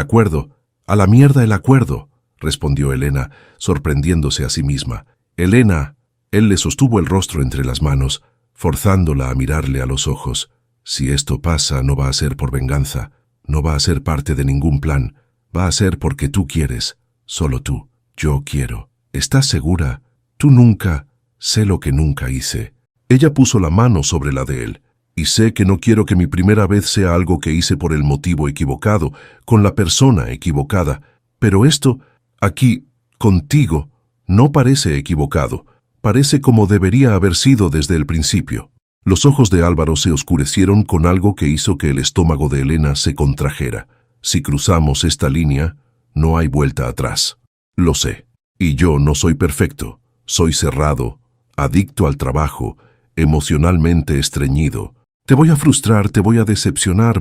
acuerdo, a la mierda el acuerdo», respondió Elena, sorprendiéndose a sí misma. «Elena», él le sostuvo el rostro entre las manos, forzándola a mirarle a los ojos. «Si esto pasa, no va a ser por venganza, no va a ser parte de ningún plan, va a ser porque tú quieres, solo tú. Yo quiero. ¿Estás segura? Tú nunca...» «Sé lo que nunca hice». Ella puso la mano sobre la de él. «Y sé que no quiero que mi primera vez sea algo que hice por el motivo equivocado, con la persona equivocada. Pero esto, aquí, contigo, no parece equivocado. Parece como debería haber sido desde el principio». Los ojos de Álvaro se oscurecieron con algo que hizo que el estómago de Elena se contrajera. «Si cruzamos esta línea, no hay vuelta atrás. Lo sé. Y yo no soy perfecto. Soy cerrado, adicto al trabajo, emocionalmente estreñido. Te voy a frustrar, te voy a decepcionar,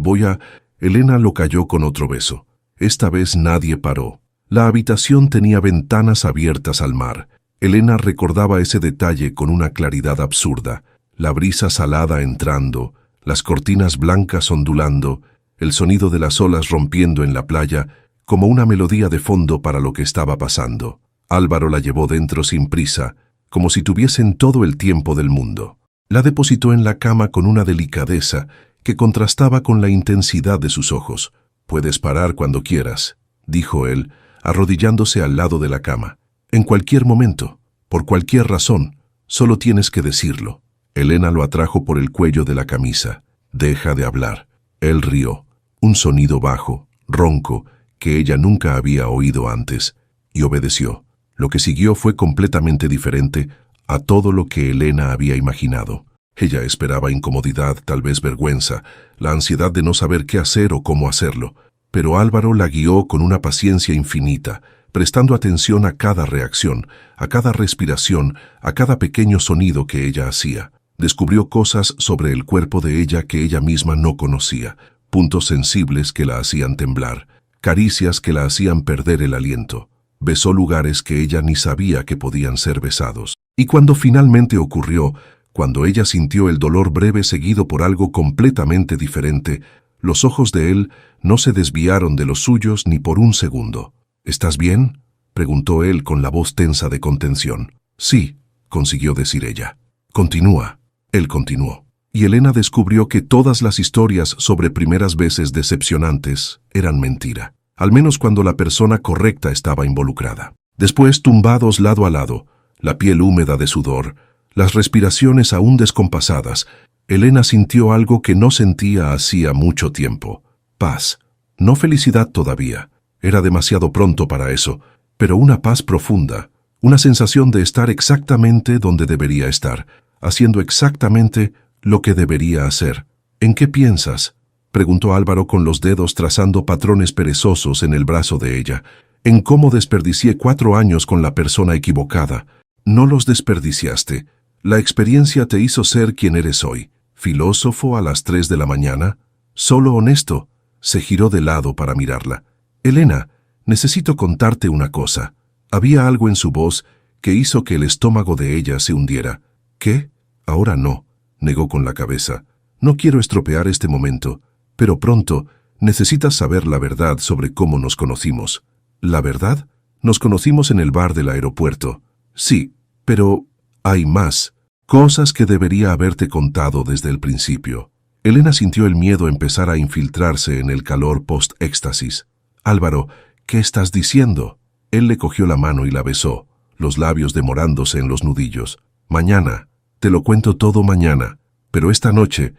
Elena lo calló con otro beso. Esta vez nadie paró. La habitación tenía ventanas abiertas al mar. Elena recordaba ese detalle con una claridad absurda. La brisa salada entrando, las cortinas blancas ondulando, el sonido de las olas rompiendo en la playa, como una melodía de fondo para lo que estaba pasando. Álvaro la llevó dentro sin prisa, como si tuviesen todo el tiempo del mundo. La depositó en la cama con una delicadeza que contrastaba con la intensidad de sus ojos. «Puedes parar cuando quieras», dijo él, arrodillándose al lado de la cama. «En cualquier momento, por cualquier razón, solo tienes que decirlo». Elena lo atrajo por el cuello de la camisa. «Deja de hablar». Él rió, un sonido bajo, ronco, que ella nunca había oído antes, y obedeció. Lo que siguió fue completamente diferente a todo lo que Elena había imaginado. Ella esperaba incomodidad, tal vez vergüenza, la ansiedad de no saber qué hacer o cómo hacerlo. Pero Álvaro la guió con una paciencia infinita, prestando atención a cada reacción, a cada respiración, a cada pequeño sonido que ella hacía. Descubrió cosas sobre el cuerpo de ella que ella misma no conocía, puntos sensibles que la hacían temblar, caricias que la hacían perder el aliento. Besó lugares que ella ni sabía que podían ser besados. Y cuando finalmente ocurrió, cuando ella sintió el dolor breve seguido por algo completamente diferente, los ojos de él no se desviaron de los suyos ni por un segundo. «¿Estás bien?», preguntó él con la voz tensa de contención. «Sí», consiguió decir ella. «Continúa». Él continuó. Y Elena descubrió que todas las historias sobre primeras veces decepcionantes eran mentira, al menos cuando la persona correcta estaba involucrada. Después, tumbados lado a lado, la piel húmeda de sudor, las respiraciones aún descompasadas, Elena sintió algo que no sentía hacía mucho tiempo. Paz. No felicidad todavía. Era demasiado pronto para eso, pero una paz profunda, una sensación de estar exactamente donde debería estar, haciendo exactamente lo que debería hacer. «¿En qué piensas?», preguntó Álvaro con los dedos trazando patrones perezosos en el brazo de ella. «En cómo desperdicié 4 años con la persona equivocada». «No los desperdiciaste. La experiencia te hizo ser quien eres hoy. ¿Filósofo a las 3 de la mañana? ¿Solo honesto?». Se giró de lado para mirarla. «Elena, necesito contarte una cosa». Había algo en su voz que hizo que el estómago de ella se hundiera. «¿Qué? Ahora no», negó con la cabeza. «No quiero estropear este momento, pero pronto necesitas saber la verdad sobre cómo nos conocimos». «¿La verdad? Nos conocimos en el bar del aeropuerto». «Sí, pero hay más. Cosas que debería haberte contado desde el principio». Elena sintió el miedo empezar a infiltrarse en el calor post-éxtasis. «Álvaro, ¿qué estás diciendo?». Él le cogió la mano y la besó, los labios demorándose en los nudillos. «Mañana. Te lo cuento todo mañana. Pero esta noche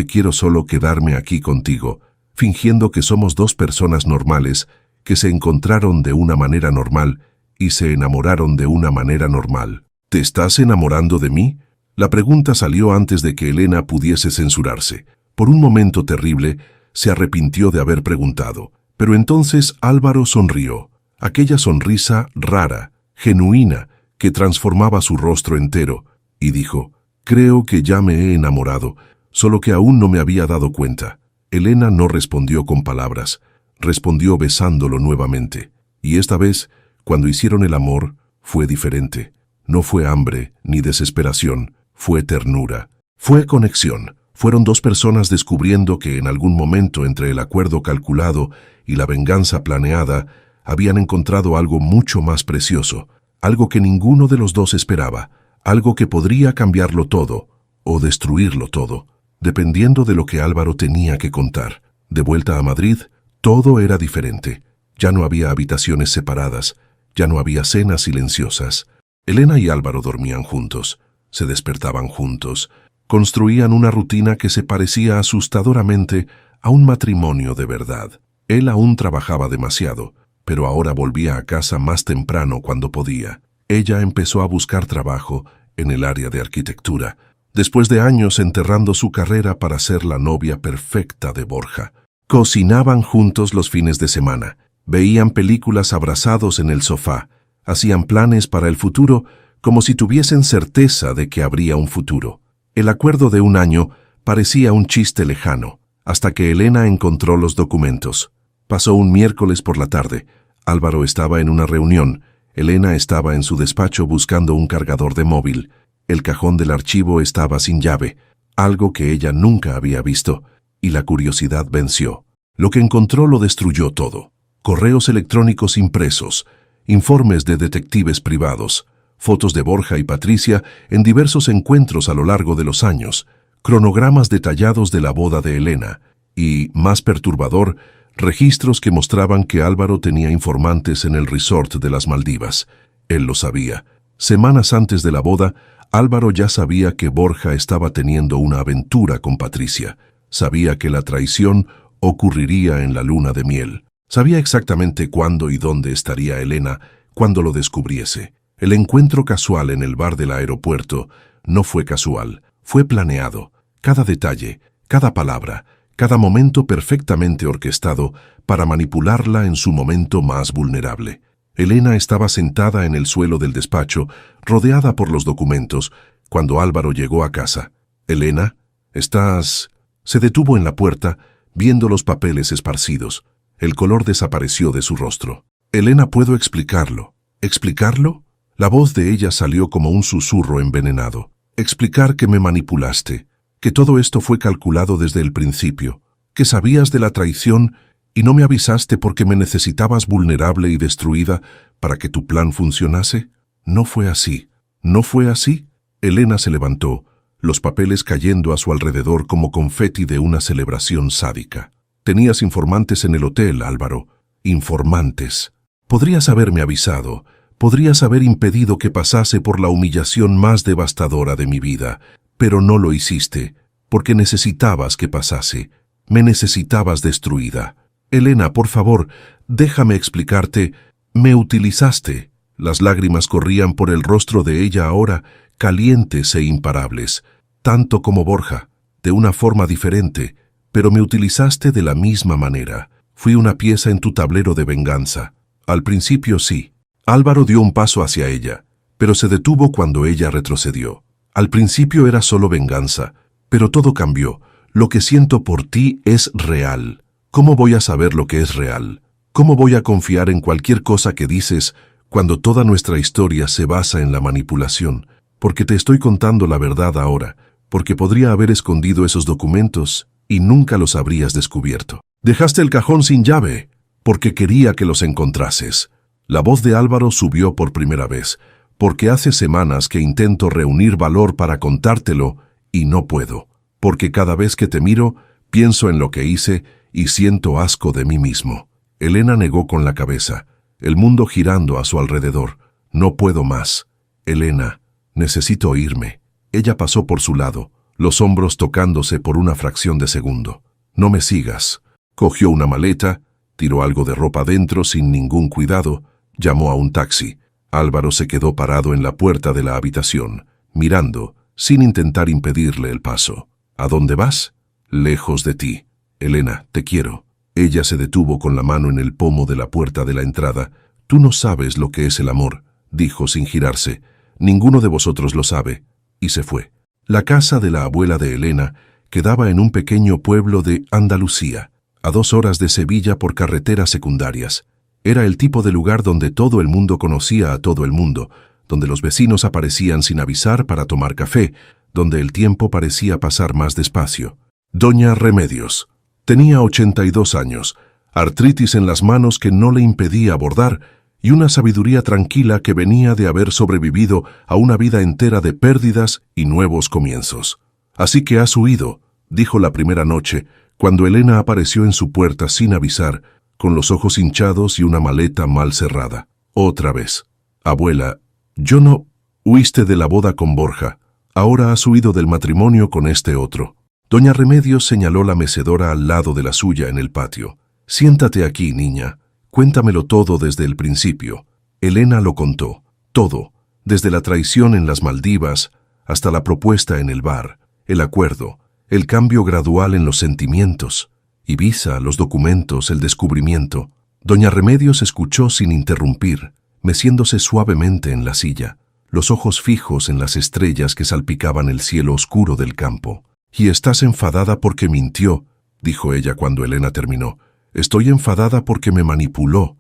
quiero solo quedarme aquí contigo, fingiendo que somos 2 personas normales que se encontraron de una manera normal y se enamoraron de una manera normal». «¿Te estás enamorando de mí?». La pregunta salió antes de que Elena pudiese censurarse. Por un momento terrible, se arrepintió de haber preguntado. Pero entonces Álvaro sonrió. Aquella sonrisa rara, genuina, que transformaba su rostro entero, y dijo: «Creo que ya me he enamorado, solo que aún no me había dado cuenta». Elena no respondió con palabras, respondió besándolo nuevamente. Y esta vez, cuando hicieron el amor, fue diferente. No fue hambre ni desesperación, fue ternura, fue conexión. Fueron 2 personas descubriendo que en algún momento entre el acuerdo calculado y la venganza planeada habían encontrado algo mucho más precioso, algo que ninguno de los 2 esperaba, algo que podría cambiarlo todo o destruirlo todo, dependiendo de lo que Álvaro tenía que contar. De vuelta a Madrid, todo era diferente. Ya no había habitaciones separadas, ya no había cenas silenciosas. Elena y Álvaro dormían juntos, se despertaban juntos, construían una rutina que se parecía asustadoramente a un matrimonio de verdad. Él aún trabajaba demasiado, pero ahora volvía a casa más temprano cuando podía. Ella empezó a buscar trabajo en el área de arquitectura, después de años enterrando su carrera para ser la novia perfecta de Borja. Cocinaban juntos los fines de semana, veían películas abrazados en el sofá, hacían planes para el futuro como si tuviesen certeza de que habría un futuro. El acuerdo de 1 año parecía un chiste lejano, hasta que Elena encontró los documentos. Pasó un miércoles por la tarde. Álvaro estaba en una reunión. Elena estaba en su despacho buscando un cargador de móvil. El cajón del archivo estaba sin llave, algo que ella nunca había visto, y la curiosidad venció. Lo que encontró lo destruyó todo. Correos electrónicos impresos, informes de detectives privados, fotos de Borja y Patricia en diversos encuentros a lo largo de los años, cronogramas detallados de la boda de Elena y, más perturbador, registros que mostraban que Álvaro tenía informantes en el resort de las Maldivas. Él lo sabía. Semanas antes de la boda, Álvaro ya sabía que Borja estaba teniendo una aventura con Patricia. Sabía que la traición ocurriría en la luna de miel. Sabía exactamente cuándo y dónde estaría Elena cuando lo descubriese. El encuentro casual en el bar del aeropuerto no fue casual, fue planeado. Cada detalle, cada palabra, cada momento perfectamente orquestado para manipularla en su momento más vulnerable. Elena estaba sentada en el suelo del despacho, rodeada por los documentos, cuando Álvaro llegó a casa. «Elena, ¿estás...?» Se detuvo en la puerta, viendo los papeles esparcidos. El color desapareció de su rostro. «Elena, ¿puedo explicarlo?» «¿Explicarlo?» La voz de ella salió como un susurro envenenado. «Explicar que me manipulaste, que todo esto fue calculado desde el principio, que sabías de la traición y no me avisaste porque me necesitabas vulnerable y destruida para que tu plan funcionase. No fue así. ¿No fue así?» Elena se levantó, los papeles cayendo a su alrededor como confeti de una celebración sádica. «Tenías informantes en el hotel, Álvaro. Informantes. Podrías haberme avisado. Podrías haber impedido que pasase por la humillación más devastadora de mi vida, pero no lo hiciste, porque necesitabas que pasase. Me necesitabas destruida. Elena, por favor, déjame explicarte. Me utilizaste». Las lágrimas corrían por el rostro de ella ahora, calientes e imparables, tanto como Borja, de una forma diferente, pero me utilizaste de la misma manera. Fui una pieza en tu tablero de venganza. Al principio sí. Álvaro dio un paso hacia ella, pero se detuvo cuando ella retrocedió. Al principio era solo venganza, pero todo cambió. Lo que siento por ti es real. ¿Cómo voy a saber lo que es real? ¿Cómo voy a confiar en cualquier cosa que dices cuando toda nuestra historia se basa en la manipulación? Porque te estoy contando la verdad ahora, porque podría haber escondido esos documentos y nunca los habrías descubierto. Dejaste el cajón sin llave, porque quería que los encontrases. La voz de Álvaro subió por primera vez, porque hace semanas que intento reunir valor para contártelo y no puedo, porque cada vez que te miro, pienso en lo que hice y siento asco de mí mismo. Elena negó con la cabeza, el mundo girando a su alrededor. «No puedo más. Elena, necesito irme». Ella pasó por su lado, los hombros tocándose por una fracción de segundo. «No me sigas». Cogió una maleta, tiró algo de ropa dentro sin ningún cuidado, llamó a un taxi. Álvaro se quedó parado en la puerta de la habitación, mirando, sin intentar impedirle el paso. «¿A dónde vas?» «Lejos de ti. Elena, te quiero». Ella se detuvo con la mano en el pomo de la puerta de la entrada. «Tú no sabes lo que es el amor», dijo sin girarse. «Ninguno de vosotros lo sabe». Y se fue. La casa de la abuela de Elena quedaba en un pequeño pueblo de Andalucía, a 2 horas de Sevilla por carreteras secundarias. Era el tipo de lugar donde todo el mundo conocía a todo el mundo, donde los vecinos aparecían sin avisar para tomar café, donde el tiempo parecía pasar más despacio. Doña Remedios. Tenía 82 años, artritis en las manos que no le impedía bordar y una sabiduría tranquila que venía de haber sobrevivido a una vida entera de pérdidas y nuevos comienzos. «Así que has huido», dijo la primera noche, cuando Elena apareció en su puerta sin avisar, con los ojos hinchados y una maleta mal cerrada. «Otra vez. Abuela, yo no...» «Huiste de la boda con Borja. Ahora has huido del matrimonio con este otro». Doña Remedios señaló la mecedora al lado de la suya en el patio. «Siéntate aquí, niña. Cuéntamelo todo desde el principio». Elena lo contó. Todo, desde la traición en las Maldivas hasta la propuesta en el bar, el acuerdo, el cambio gradual en los sentimientos, Ibiza, los documentos, el descubrimiento. Doña Remedios escuchó sin interrumpir, meciéndose suavemente en la silla, los ojos fijos en las estrellas que salpicaban el cielo oscuro del campo. «Y estás enfadada porque mintió», dijo ella cuando Elena terminó. «Estoy enfadada porque me manipuló».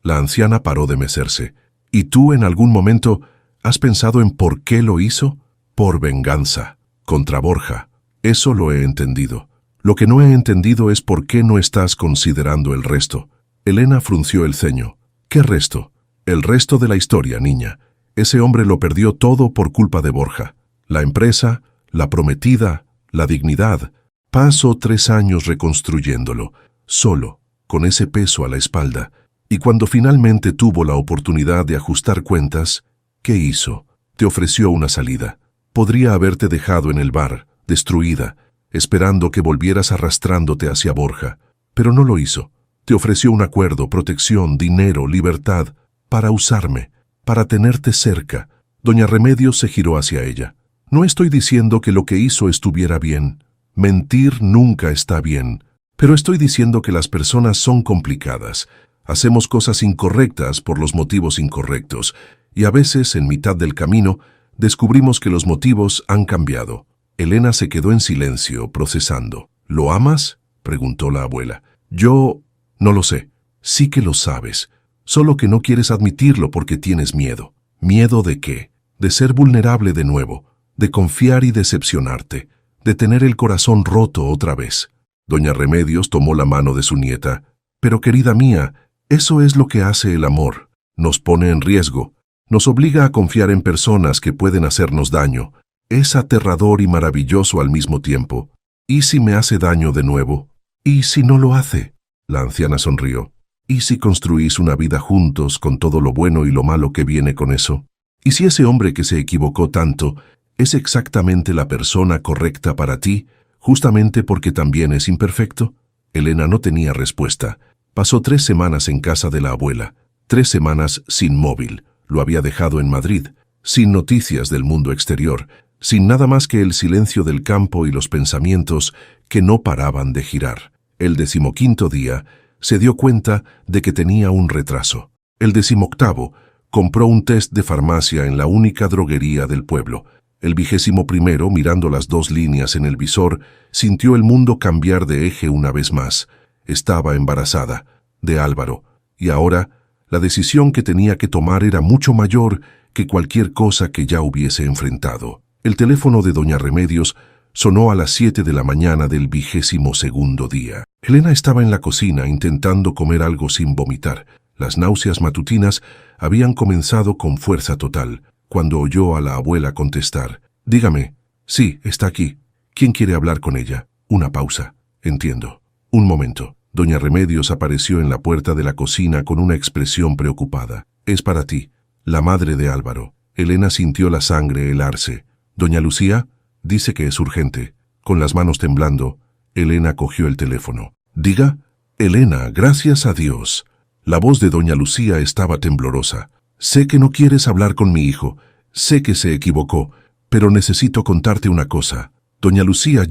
La anciana paró de mecerse. «¿Y tú en algún momento has pensado en por qué lo hizo?» «Por venganza. Contra Borja. Eso lo he entendido. Lo que no he entendido es por qué no estás considerando el resto». Elena frunció el ceño. «¿Qué resto?» «El resto de la historia, niña. Ese hombre lo perdió todo por culpa de Borja. La empresa, la prometida, la dignidad. Pasó 3 años reconstruyéndolo, solo, con ese peso a la espalda. Y cuando finalmente tuvo la oportunidad de ajustar cuentas, ¿qué hizo? Te ofreció una salida. Podría haberte dejado en el bar, destruida, esperando que volvieras arrastrándote hacia Borja. Pero no lo hizo. Te ofreció un acuerdo, protección, dinero, libertad, para usarme, para tenerte cerca». Doña Remedios se giró hacia ella. «No estoy diciendo que lo que hizo estuviera bien. Mentir nunca está bien. Pero estoy diciendo que las personas son complicadas. Hacemos cosas incorrectas por los motivos incorrectos, y a veces, en mitad del camino, descubrimos que los motivos han cambiado. Elena se quedó en silencio, procesando. ¿Lo amas?, preguntó la abuela. Yo no lo sé. Sí que lo sabes. Solo que no quieres admitirlo porque tienes miedo. ¿Miedo de qué? De ser vulnerable de nuevo, de confiar y decepcionarte, de tener el corazón roto otra vez. Doña Remedios tomó la mano de su nieta. Pero querida mía, eso es lo que hace el amor. Nos pone en riesgo. Nos obliga a confiar en personas que pueden hacernos daño. Es aterrador y maravilloso al mismo tiempo. ¿Y si me hace daño de nuevo? ¿Y si no lo hace? La anciana sonrió. ¿Y si construís una vida juntos con todo lo bueno y lo malo que viene con eso? ¿Y si ese hombre que se equivocó tanto es exactamente la persona correcta para ti, justamente porque también es imperfecto? Elena no tenía respuesta. Pasó 3 semanas en casa de la abuela, 3 semanas sin móvil. Lo había dejado en Madrid, sin noticias del mundo exterior, sin nada más que el silencio del campo y los pensamientos que no paraban de girar. El 15º día se dio cuenta de que tenía un retraso. El 18º compró un test de farmacia en la única droguería del pueblo. El 21º, mirando las 2 líneas en el visor, sintió el mundo cambiar de eje una vez más. Estaba embarazada, de Álvaro, y ahora la decisión que tenía que tomar era mucho mayor que cualquier cosa que ya hubiese enfrentado. El teléfono de doña Remedios sonó a las 7 de la mañana del 22º día. Elena estaba en la cocina intentando comer algo sin vomitar. Las náuseas matutinas habían comenzado con fuerza total, cuando oyó a la abuela contestar. «Dígame». «Sí, está aquí. ¿Quién quiere hablar con ella?» Una pausa. «Entiendo. Un momento». Doña Remedios apareció en la puerta de la cocina con una expresión preocupada. «Es para ti, la madre de Álvaro». Elena sintió la sangre helarse. «¿Doña Lucía?» «Dice que es urgente». Con las manos temblando, Elena cogió el teléfono. «Diga». «Elena, gracias a Dios». La voz de doña Lucía estaba temblorosa. «Sé que no quieres hablar con mi hijo. Sé que se equivocó, pero necesito contarte una cosa. Doña Lucía,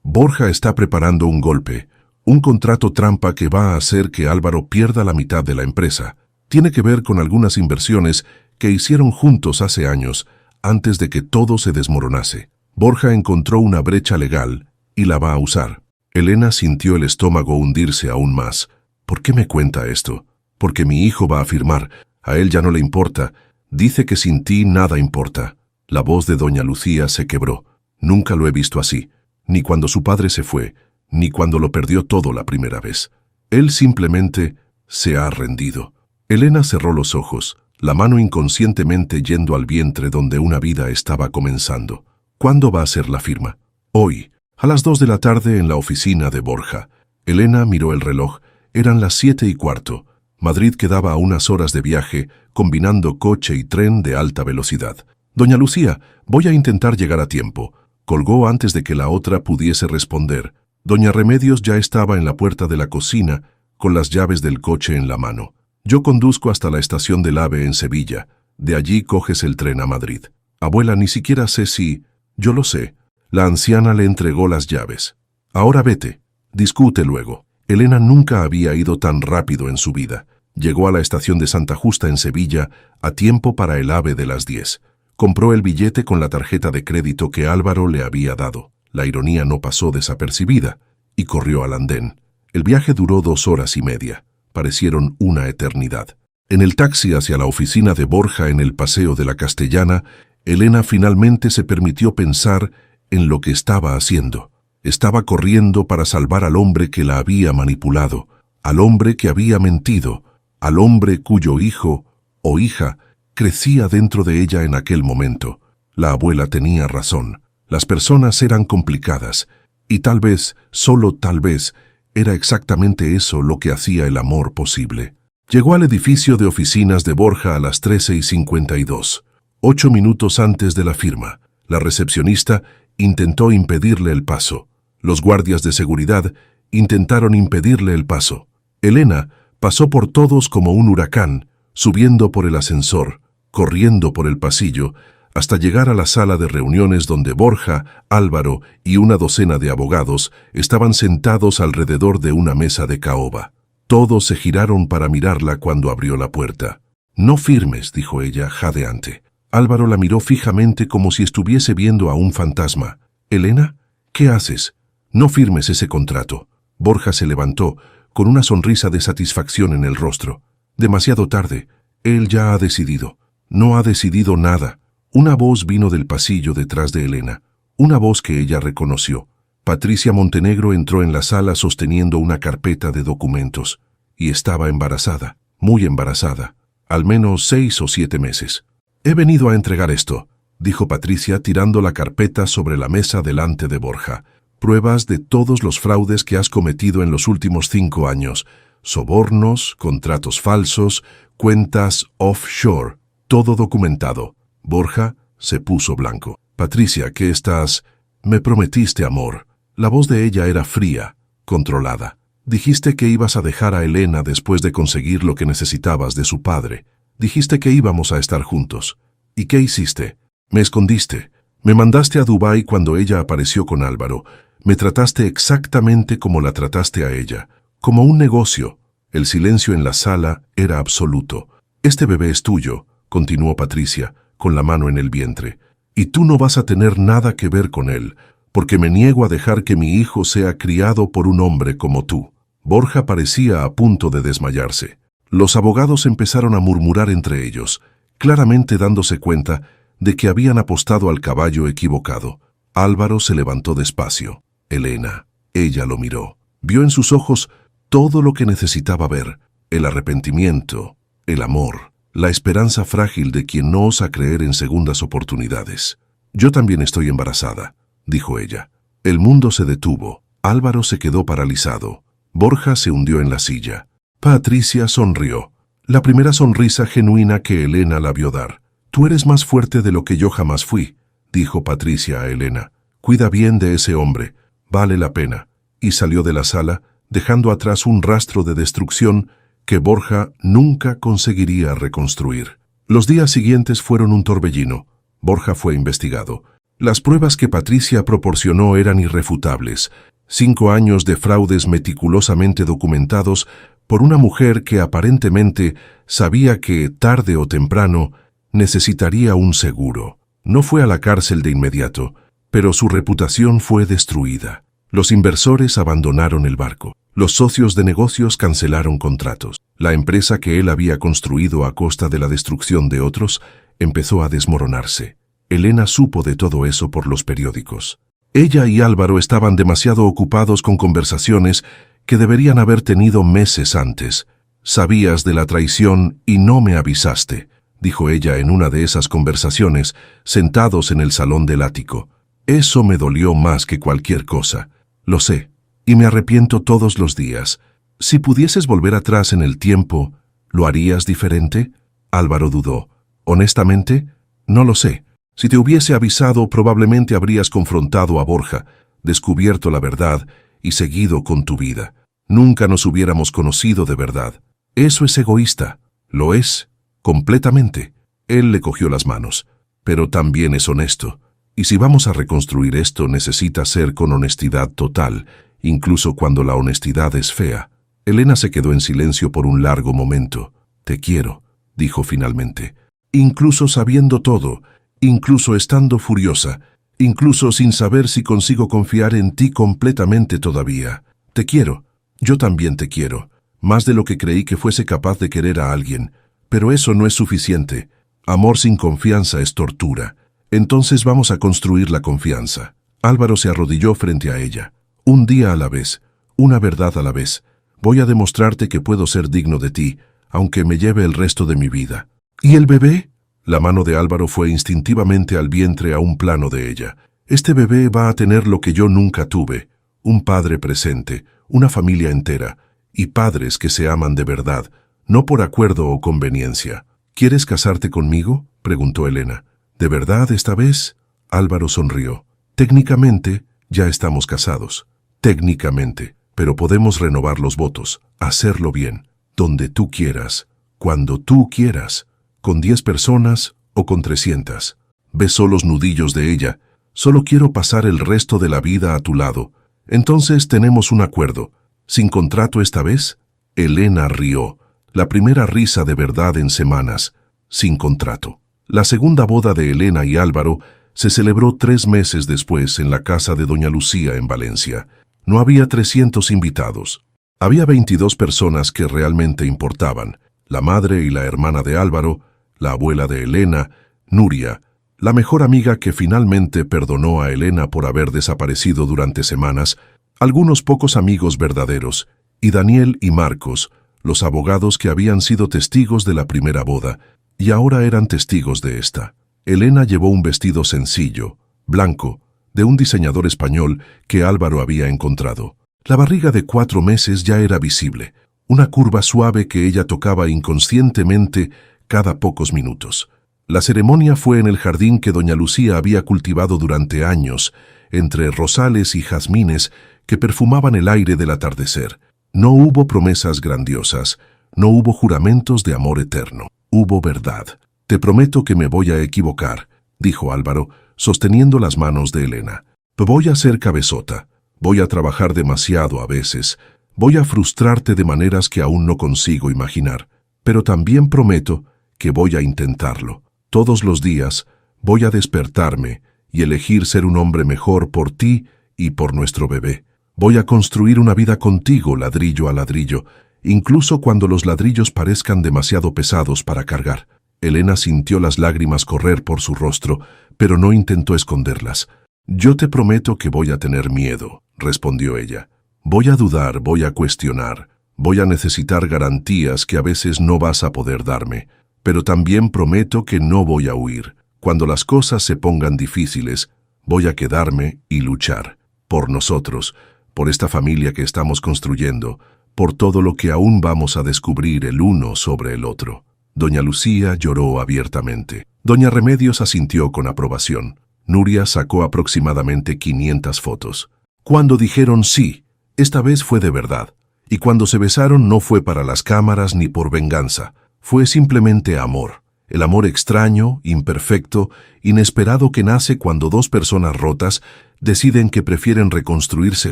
Borja está preparando un golpe. Un contrato trampa que va a hacer que Álvaro pierda la mitad de la empresa. Tiene que ver con algunas inversiones que hicieron juntos hace años, antes de que todo se desmoronase. Borja encontró una brecha legal y la va a usar». Elena sintió el estómago hundirse aún más. «¿Por qué me cuenta esto?» «Porque mi hijo va a firmar. A él ya no le importa. Dice que sin ti nada importa». La voz de doña Lucía se quebró. «Nunca lo he visto así, ni cuando su padre se fue, ni cuando lo perdió todo la primera vez. Él simplemente se ha rendido». Elena cerró los ojos, la mano inconscientemente yendo al vientre donde una vida estaba comenzando. «¿Cuándo va a ser la firma?» «Hoy, a las 2 de la tarde en la oficina de Borja». Elena miró el reloj. Eran las 7:15. Madrid quedaba a unas horas de viaje, combinando coche y tren de alta velocidad. «Doña Lucía, voy a intentar llegar a tiempo». Colgó antes de que la otra pudiese responder. Doña Remedios ya estaba en la puerta de la cocina, con las llaves del coche en la mano. «Yo conduzco hasta la estación del AVE en Sevilla. De allí coges el tren a Madrid». «Abuela, ni siquiera sé si...» «Yo lo sé». La anciana le entregó las llaves. «Ahora vete. Discute luego». Elena nunca había ido tan rápido en su vida. Llegó a la estación de Santa Justa en Sevilla a tiempo para el AVE de las 10. Compró el billete con la tarjeta de crédito que Álvaro le había dado. La ironía no pasó desapercibida y corrió al andén. El viaje duró 2 horas y media. Parecieron una eternidad. En el taxi hacia la oficina de Borja en el Paseo de la Castellana, Elena finalmente se permitió pensar en lo que estaba haciendo. Estaba corriendo para salvar al hombre que la había manipulado, al hombre que había mentido, al hombre cuyo hijo o hija crecía dentro de ella en aquel momento. La abuela tenía razón. Las personas eran complicadas, y tal vez, solo tal vez, era exactamente eso lo que hacía el amor posible. Llegó al edificio de oficinas de Borja a las 13:52, 8 minutos antes de la firma. La recepcionista intentó impedirle el paso. Los guardias de seguridad intentaron impedirle el paso. Elena pasó por todos como un huracán, subiendo por el ascensor, corriendo por el pasillo, hasta llegar a la sala de reuniones donde Borja, Álvaro y una docena de abogados estaban sentados alrededor de una mesa de caoba. Todos se giraron para mirarla cuando abrió la puerta. «No firmes», dijo ella, jadeante. Álvaro la miró fijamente como si estuviese viendo a un fantasma. «¿Elena? ¿Qué haces? No firmes ese contrato». Borja se levantó, con una sonrisa de satisfacción en el rostro. «Demasiado tarde. Él ya ha decidido». «No ha decidido nada». Una voz vino del pasillo detrás de Elena, una voz que ella reconoció. Patricia Montenegro entró en la sala sosteniendo una carpeta de documentos, y estaba embarazada, muy embarazada, al menos 6 o 7 meses. «He venido a entregar esto», dijo Patricia tirando la carpeta sobre la mesa delante de Borja. «Pruebas de todos los fraudes que has cometido en los últimos 5 años. Sobornos, contratos falsos, cuentas offshore, todo documentado». Borja se puso blanco. «Patricia, ¿qué estás...?» «Me prometiste amor». La voz de ella era fría, controlada. «Dijiste que ibas a dejar a Elena después de conseguir lo que necesitabas de su padre. Dijiste que íbamos a estar juntos. ¿Y qué hiciste? Me escondiste. Me mandaste a Dubái cuando ella apareció con Álvaro. Me trataste exactamente como la trataste a ella, como un negocio». El silencio en la sala era absoluto. «Este bebé es tuyo», continuó Patricia, con la mano en el vientre, «y tú no vas a tener nada que ver con él, porque me niego a dejar que mi hijo sea criado por un hombre como tú». Borja parecía a punto de desmayarse. Los abogados empezaron a murmurar entre ellos, claramente dándose cuenta de que habían apostado al caballo equivocado. Álvaro se levantó despacio. «Elena». Ella lo miró. Vio en sus ojos todo lo que necesitaba ver: el arrepentimiento, el amor, la esperanza frágil de quien no osa creer en segundas oportunidades. «Yo también estoy embarazada», dijo ella. El mundo se detuvo. Álvaro se quedó paralizado. Borja se hundió en la silla. Patricia sonrió. La primera sonrisa genuina que Elena la vio dar. «Tú eres más fuerte de lo que yo jamás fui», dijo Patricia a Elena. «Cuida bien de ese hombre. Vale la pena». Y salió de la sala, dejando atrás un rastro de destrucción que Borja nunca conseguiría reconstruir. Los días siguientes fueron un torbellino. Borja fue investigado. Las pruebas que Patricia proporcionó eran irrefutables. 5 años de fraudes meticulosamente documentados por una mujer que aparentemente sabía que, tarde o temprano, necesitaría un seguro. No fue a la cárcel de inmediato, pero su reputación fue destruida. Los inversores abandonaron el barco. Los socios de negocios cancelaron contratos. La empresa que él había construido a costa de la destrucción de otros empezó a desmoronarse. Elena supo de todo eso por los periódicos. Ella y Álvaro estaban demasiado ocupados con conversaciones que deberían haber tenido meses antes. «Sabías de la traición y no me avisaste», dijo ella en una de esas conversaciones, sentados en el salón del ático. «Eso me dolió más que cualquier cosa. Lo sé. Y me arrepiento todos los días. Si pudieses volver atrás en el tiempo, ¿lo harías diferente?». Álvaro dudó. «Honestamente, no lo sé. Si te hubiese avisado, probablemente habrías confrontado a Borja, descubierto la verdad y seguido con tu vida. Nunca nos hubiéramos conocido de verdad. Eso es egoísta». «Lo es, completamente». Él le cogió las manos. «Pero también es honesto. Y si vamos a reconstruir esto, necesita ser con honestidad total, incluso cuando la honestidad es fea». Elena se quedó en silencio por un largo momento. «Te quiero», dijo finalmente. «Incluso sabiendo todo, incluso estando furiosa, incluso sin saber si consigo confiar en ti completamente todavía. Te quiero. Yo también te quiero. Más de lo que creí que fuese capaz de querer a alguien. Pero eso no es suficiente. Amor sin confianza es tortura. Entonces vamos a construir la confianza». Álvaro se arrodilló frente a ella. «Un día a la vez, una verdad a la vez. Voy a demostrarte que puedo ser digno de ti, aunque me lleve el resto de mi vida». «¿Y el bebé?». La mano de Álvaro fue instintivamente al vientre a un plano de ella. «Este bebé va a tener lo que yo nunca tuve: un padre presente, una familia entera, y padres que se aman de verdad, no por acuerdo o conveniencia». «¿Quieres casarte conmigo?», preguntó Elena. «¿De verdad esta vez?». Álvaro sonrió. «Técnicamente, ya estamos casados». «Técnicamente, pero podemos renovar los votos, hacerlo bien, donde tú quieras, cuando tú quieras, con 10 personas o con 300. Besó los nudillos de ella. «Solo quiero pasar el resto de la vida a tu lado. Entonces tenemos un acuerdo. ¿Sin contrato esta vez?». Elena rió, la primera risa de verdad en semanas, sin contrato. La segunda boda de Elena y Álvaro se celebró 3 meses después en la casa de doña Lucía en Valencia. No había 300 invitados. Había 22 personas que realmente importaban: la madre y la hermana de Álvaro, la abuela de Elena, Nuria, la mejor amiga que finalmente perdonó a Elena por haber desaparecido durante semanas, algunos pocos amigos verdaderos, y Daniel y Marcos, los abogados que habían sido testigos de la primera boda, y ahora eran testigos de esta. Elena llevó un vestido sencillo, blanco, de un diseñador español que Álvaro había encontrado. La barriga de 4 meses ya era visible, una curva suave que ella tocaba inconscientemente cada pocos minutos. La ceremonia fue en el jardín que doña Lucía había cultivado durante años, entre rosales y jazmines que perfumaban el aire del atardecer. No hubo promesas grandiosas, no hubo juramentos de amor eterno, hubo verdad. «Te prometo que me voy a equivocar», dijo Álvaro, sosteniendo las manos de Elena. «Voy a ser cabezota, voy a trabajar demasiado a veces, voy a frustrarte de maneras que aún no consigo imaginar, pero también prometo que voy a intentarlo. Todos los días voy a despertarme y elegir ser un hombre mejor por ti y por nuestro bebé. Voy a construir una vida contigo ladrillo a ladrillo, incluso cuando los ladrillos parezcan demasiado pesados para cargar». Elena sintió las lágrimas correr por su rostro, pero no intentó esconderlas. «Yo te prometo que voy a tener miedo», respondió ella. «Voy a dudar, voy a cuestionar, voy a necesitar garantías que a veces no vas a poder darme, pero también prometo que no voy a huir. Cuando las cosas se pongan difíciles, voy a quedarme y luchar. Por nosotros, por esta familia que estamos construyendo, por todo lo que aún vamos a descubrir el uno sobre el otro». Doña Lucía lloró abiertamente. Doña Remedios asintió con aprobación. Nuria sacó aproximadamente 500 fotos. Cuando dijeron sí, esta vez fue de verdad. Y cuando se besaron no fue para las cámaras ni por venganza. Fue simplemente amor. El amor extraño, imperfecto, inesperado que nace cuando 2 personas rotas deciden que prefieren reconstruirse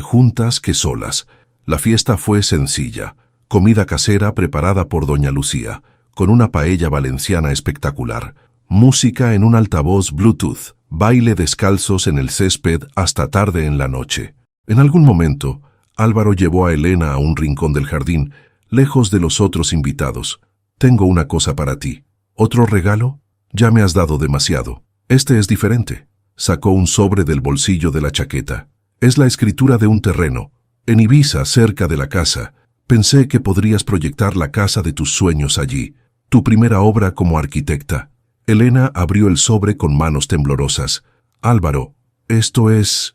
juntas que solas. La fiesta fue sencilla. Comida casera preparada por doña Lucía, con una paella valenciana espectacular, música en un altavoz Bluetooth, baile descalzos en el césped hasta tarde en la noche. En algún momento, Álvaro llevó a Elena a un rincón del jardín, lejos de los otros invitados. «Tengo una cosa para ti». «¿Otro regalo? Ya me has dado demasiado. Este es diferente». Sacó un sobre del bolsillo de la chaqueta. «Es la escritura de un terreno, en Ibiza, cerca de la casa. Pensé que podrías proyectar la casa de tus sueños allí. Tu primera obra como arquitecta». Elena abrió el sobre con manos temblorosas. «Álvaro, esto es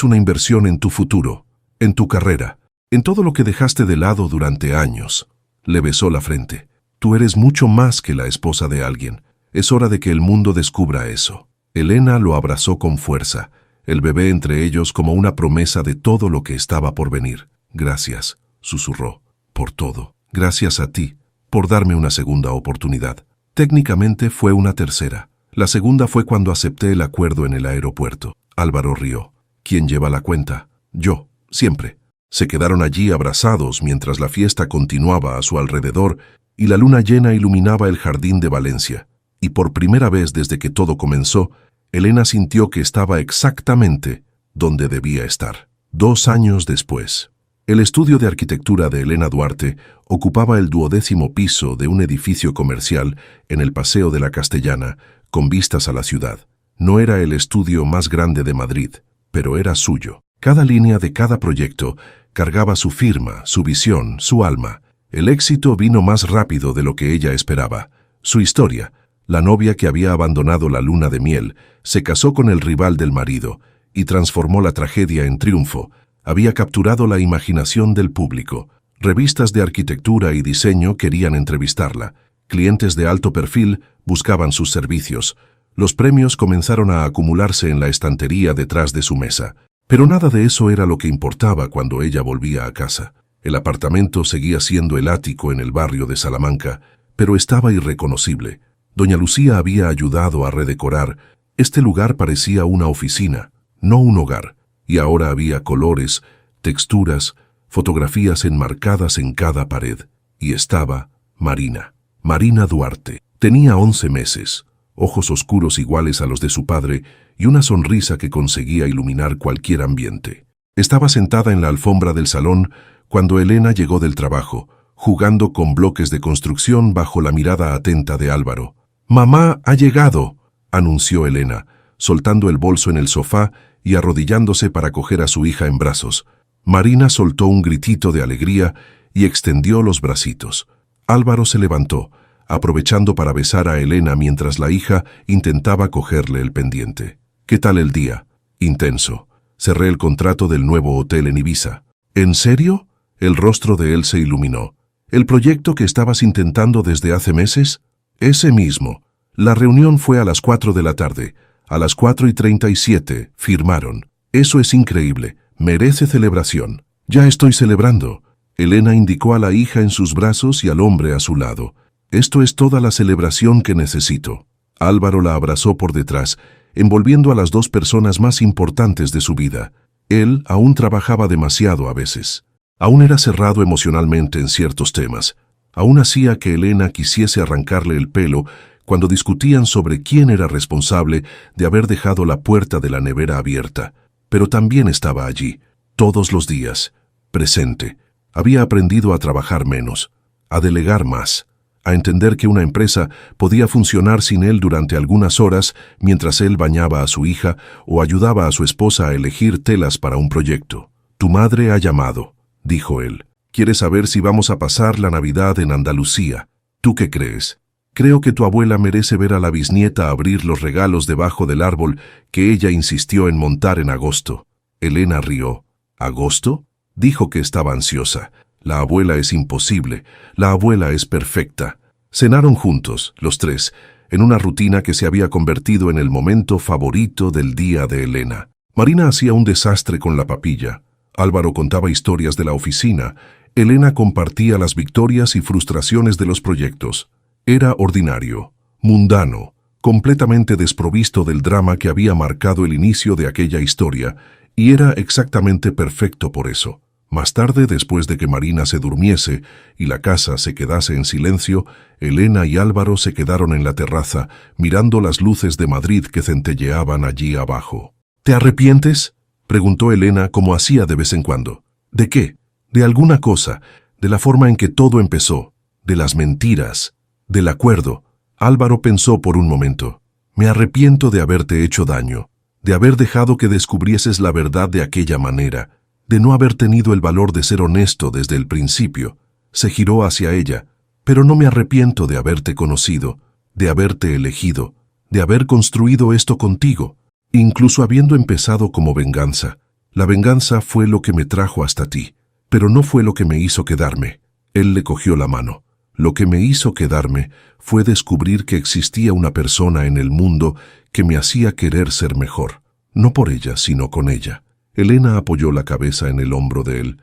una inversión en tu futuro, en tu carrera, en todo lo que dejaste de lado durante años». Le besó la frente. «Tú eres mucho más que la esposa de alguien. Es hora de que el mundo descubra eso». Elena lo abrazó con fuerza, el bebé entre ellos como una promesa de todo lo que estaba por venir. «Gracias», susurró, «por todo. Gracias a ti, por darme una segunda oportunidad». Técnicamente fue una tercera. La segunda fue cuando acepté el acuerdo en el aeropuerto. Álvaro rió. «¿Quién lleva la cuenta?» «Yo, siempre». Se quedaron allí abrazados mientras la fiesta continuaba a su alrededor y la luna llena iluminaba el jardín de Valencia. Y por primera vez desde que todo comenzó, Elena sintió que estaba exactamente donde debía estar. 2 años después. El estudio de arquitectura de Elena Duarte ocupaba el 12º piso de un edificio comercial en el Paseo de la Castellana, con vistas a la ciudad. No era el estudio más grande de Madrid, pero era suyo. Cada línea de cada proyecto cargaba su firma, su visión, su alma. El éxito vino más rápido de lo que ella esperaba. Su historia, la novia que había abandonado la luna de miel, se casó con el rival del marido y transformó la tragedia en triunfo. Había capturado la imaginación del público. Revistas de arquitectura y diseño querían entrevistarla. Clientes de alto perfil buscaban sus servicios. Los premios comenzaron a acumularse en la estantería detrás de su mesa. Pero nada de eso era lo que importaba cuando ella volvía a casa. El apartamento seguía siendo el ático en el barrio de Salamanca, pero estaba irreconocible. Doña Lucía había ayudado a redecorar. Este lugar parecía una oficina, no un hogar. Y ahora había colores, texturas, fotografías enmarcadas en cada pared, y estaba Marina Duarte. Tenía 11 meses, ojos oscuros iguales a los de su padre y una sonrisa que conseguía iluminar cualquier ambiente. Estaba sentada en la alfombra del salón cuando Elena llegó del trabajo, jugando con bloques de construcción bajo la mirada atenta de Álvaro. «Mamá ha llegado», anunció Elena, soltando el bolso en el sofá y arrodillándose para coger a su hija en brazos. Marina soltó un gritito de alegría y extendió los bracitos. Álvaro se levantó, aprovechando para besar a Elena mientras la hija intentaba cogerle el pendiente. «¿Qué tal el día?» «Intenso. Cerré el contrato del nuevo hotel en Ibiza». «¿En serio?» El rostro de él se iluminó. «¿El proyecto que estabas intentando desde hace meses?» «Ese mismo». La reunión fue a las 4 de la tarde. A las 4:37 firmaron. «Eso es increíble. Merece celebración». «Ya estoy celebrando». Elena indicó a la hija en sus brazos y al hombre a su lado. «Esto es toda la celebración que necesito». Álvaro la abrazó por detrás, envolviendo a las dos personas más importantes de su vida. Él aún trabajaba demasiado a veces. Aún era cerrado emocionalmente en ciertos temas. Aún hacía que Elena quisiese arrancarle el pelo cuando discutían sobre quién era responsable de haber dejado la puerta de la nevera abierta. Pero también estaba allí, todos los días, presente. Había aprendido a trabajar menos, a delegar más, a entender que una empresa podía funcionar sin él durante algunas horas mientras él bañaba a su hija o ayudaba a su esposa a elegir telas para un proyecto. «Tu madre ha llamado», dijo él. «Quiere saber si vamos a pasar la Navidad en Andalucía. ¿Tú qué crees? Creo que tu abuela merece ver a la bisnieta abrir los regalos debajo del árbol que ella insistió en montar en agosto». Elena rió. «¿Agosto?» Dijo que estaba ansiosa. La abuela es imposible. La abuela es perfecta. Cenaron juntos, los tres, en una rutina que se había convertido en el momento favorito del día de Elena. Marina hacía un desastre con la papilla. Álvaro contaba historias de la oficina. Elena compartía las victorias y frustraciones de los proyectos. Era ordinario, mundano, completamente desprovisto del drama que había marcado el inicio de aquella historia, y era exactamente perfecto por eso. Más tarde, después de que Marina se durmiese y la casa se quedase en silencio, Elena y Álvaro se quedaron en la terraza, mirando las luces de Madrid que centelleaban allí abajo. «¿Te arrepientes?», preguntó Elena como hacía de vez en cuando. «¿De qué?». «De alguna cosa, de la forma en que todo empezó, de las mentiras, del acuerdo». Álvaro pensó por un momento. «Me arrepiento de haberte hecho daño, de haber dejado que descubrieses la verdad de aquella manera, de no haber tenido el valor de ser honesto desde el principio». Se giró hacia ella. «Pero no me arrepiento de haberte conocido, de haberte elegido, de haber construido esto contigo, incluso habiendo empezado como venganza. La venganza fue lo que me trajo hasta ti, pero no fue lo que me hizo quedarme». Él le cogió la mano. «Lo que me hizo quedarme fue descubrir que existía una persona en el mundo que me hacía querer ser mejor, no por ella, sino con ella». Elena apoyó la cabeza en el hombro de él.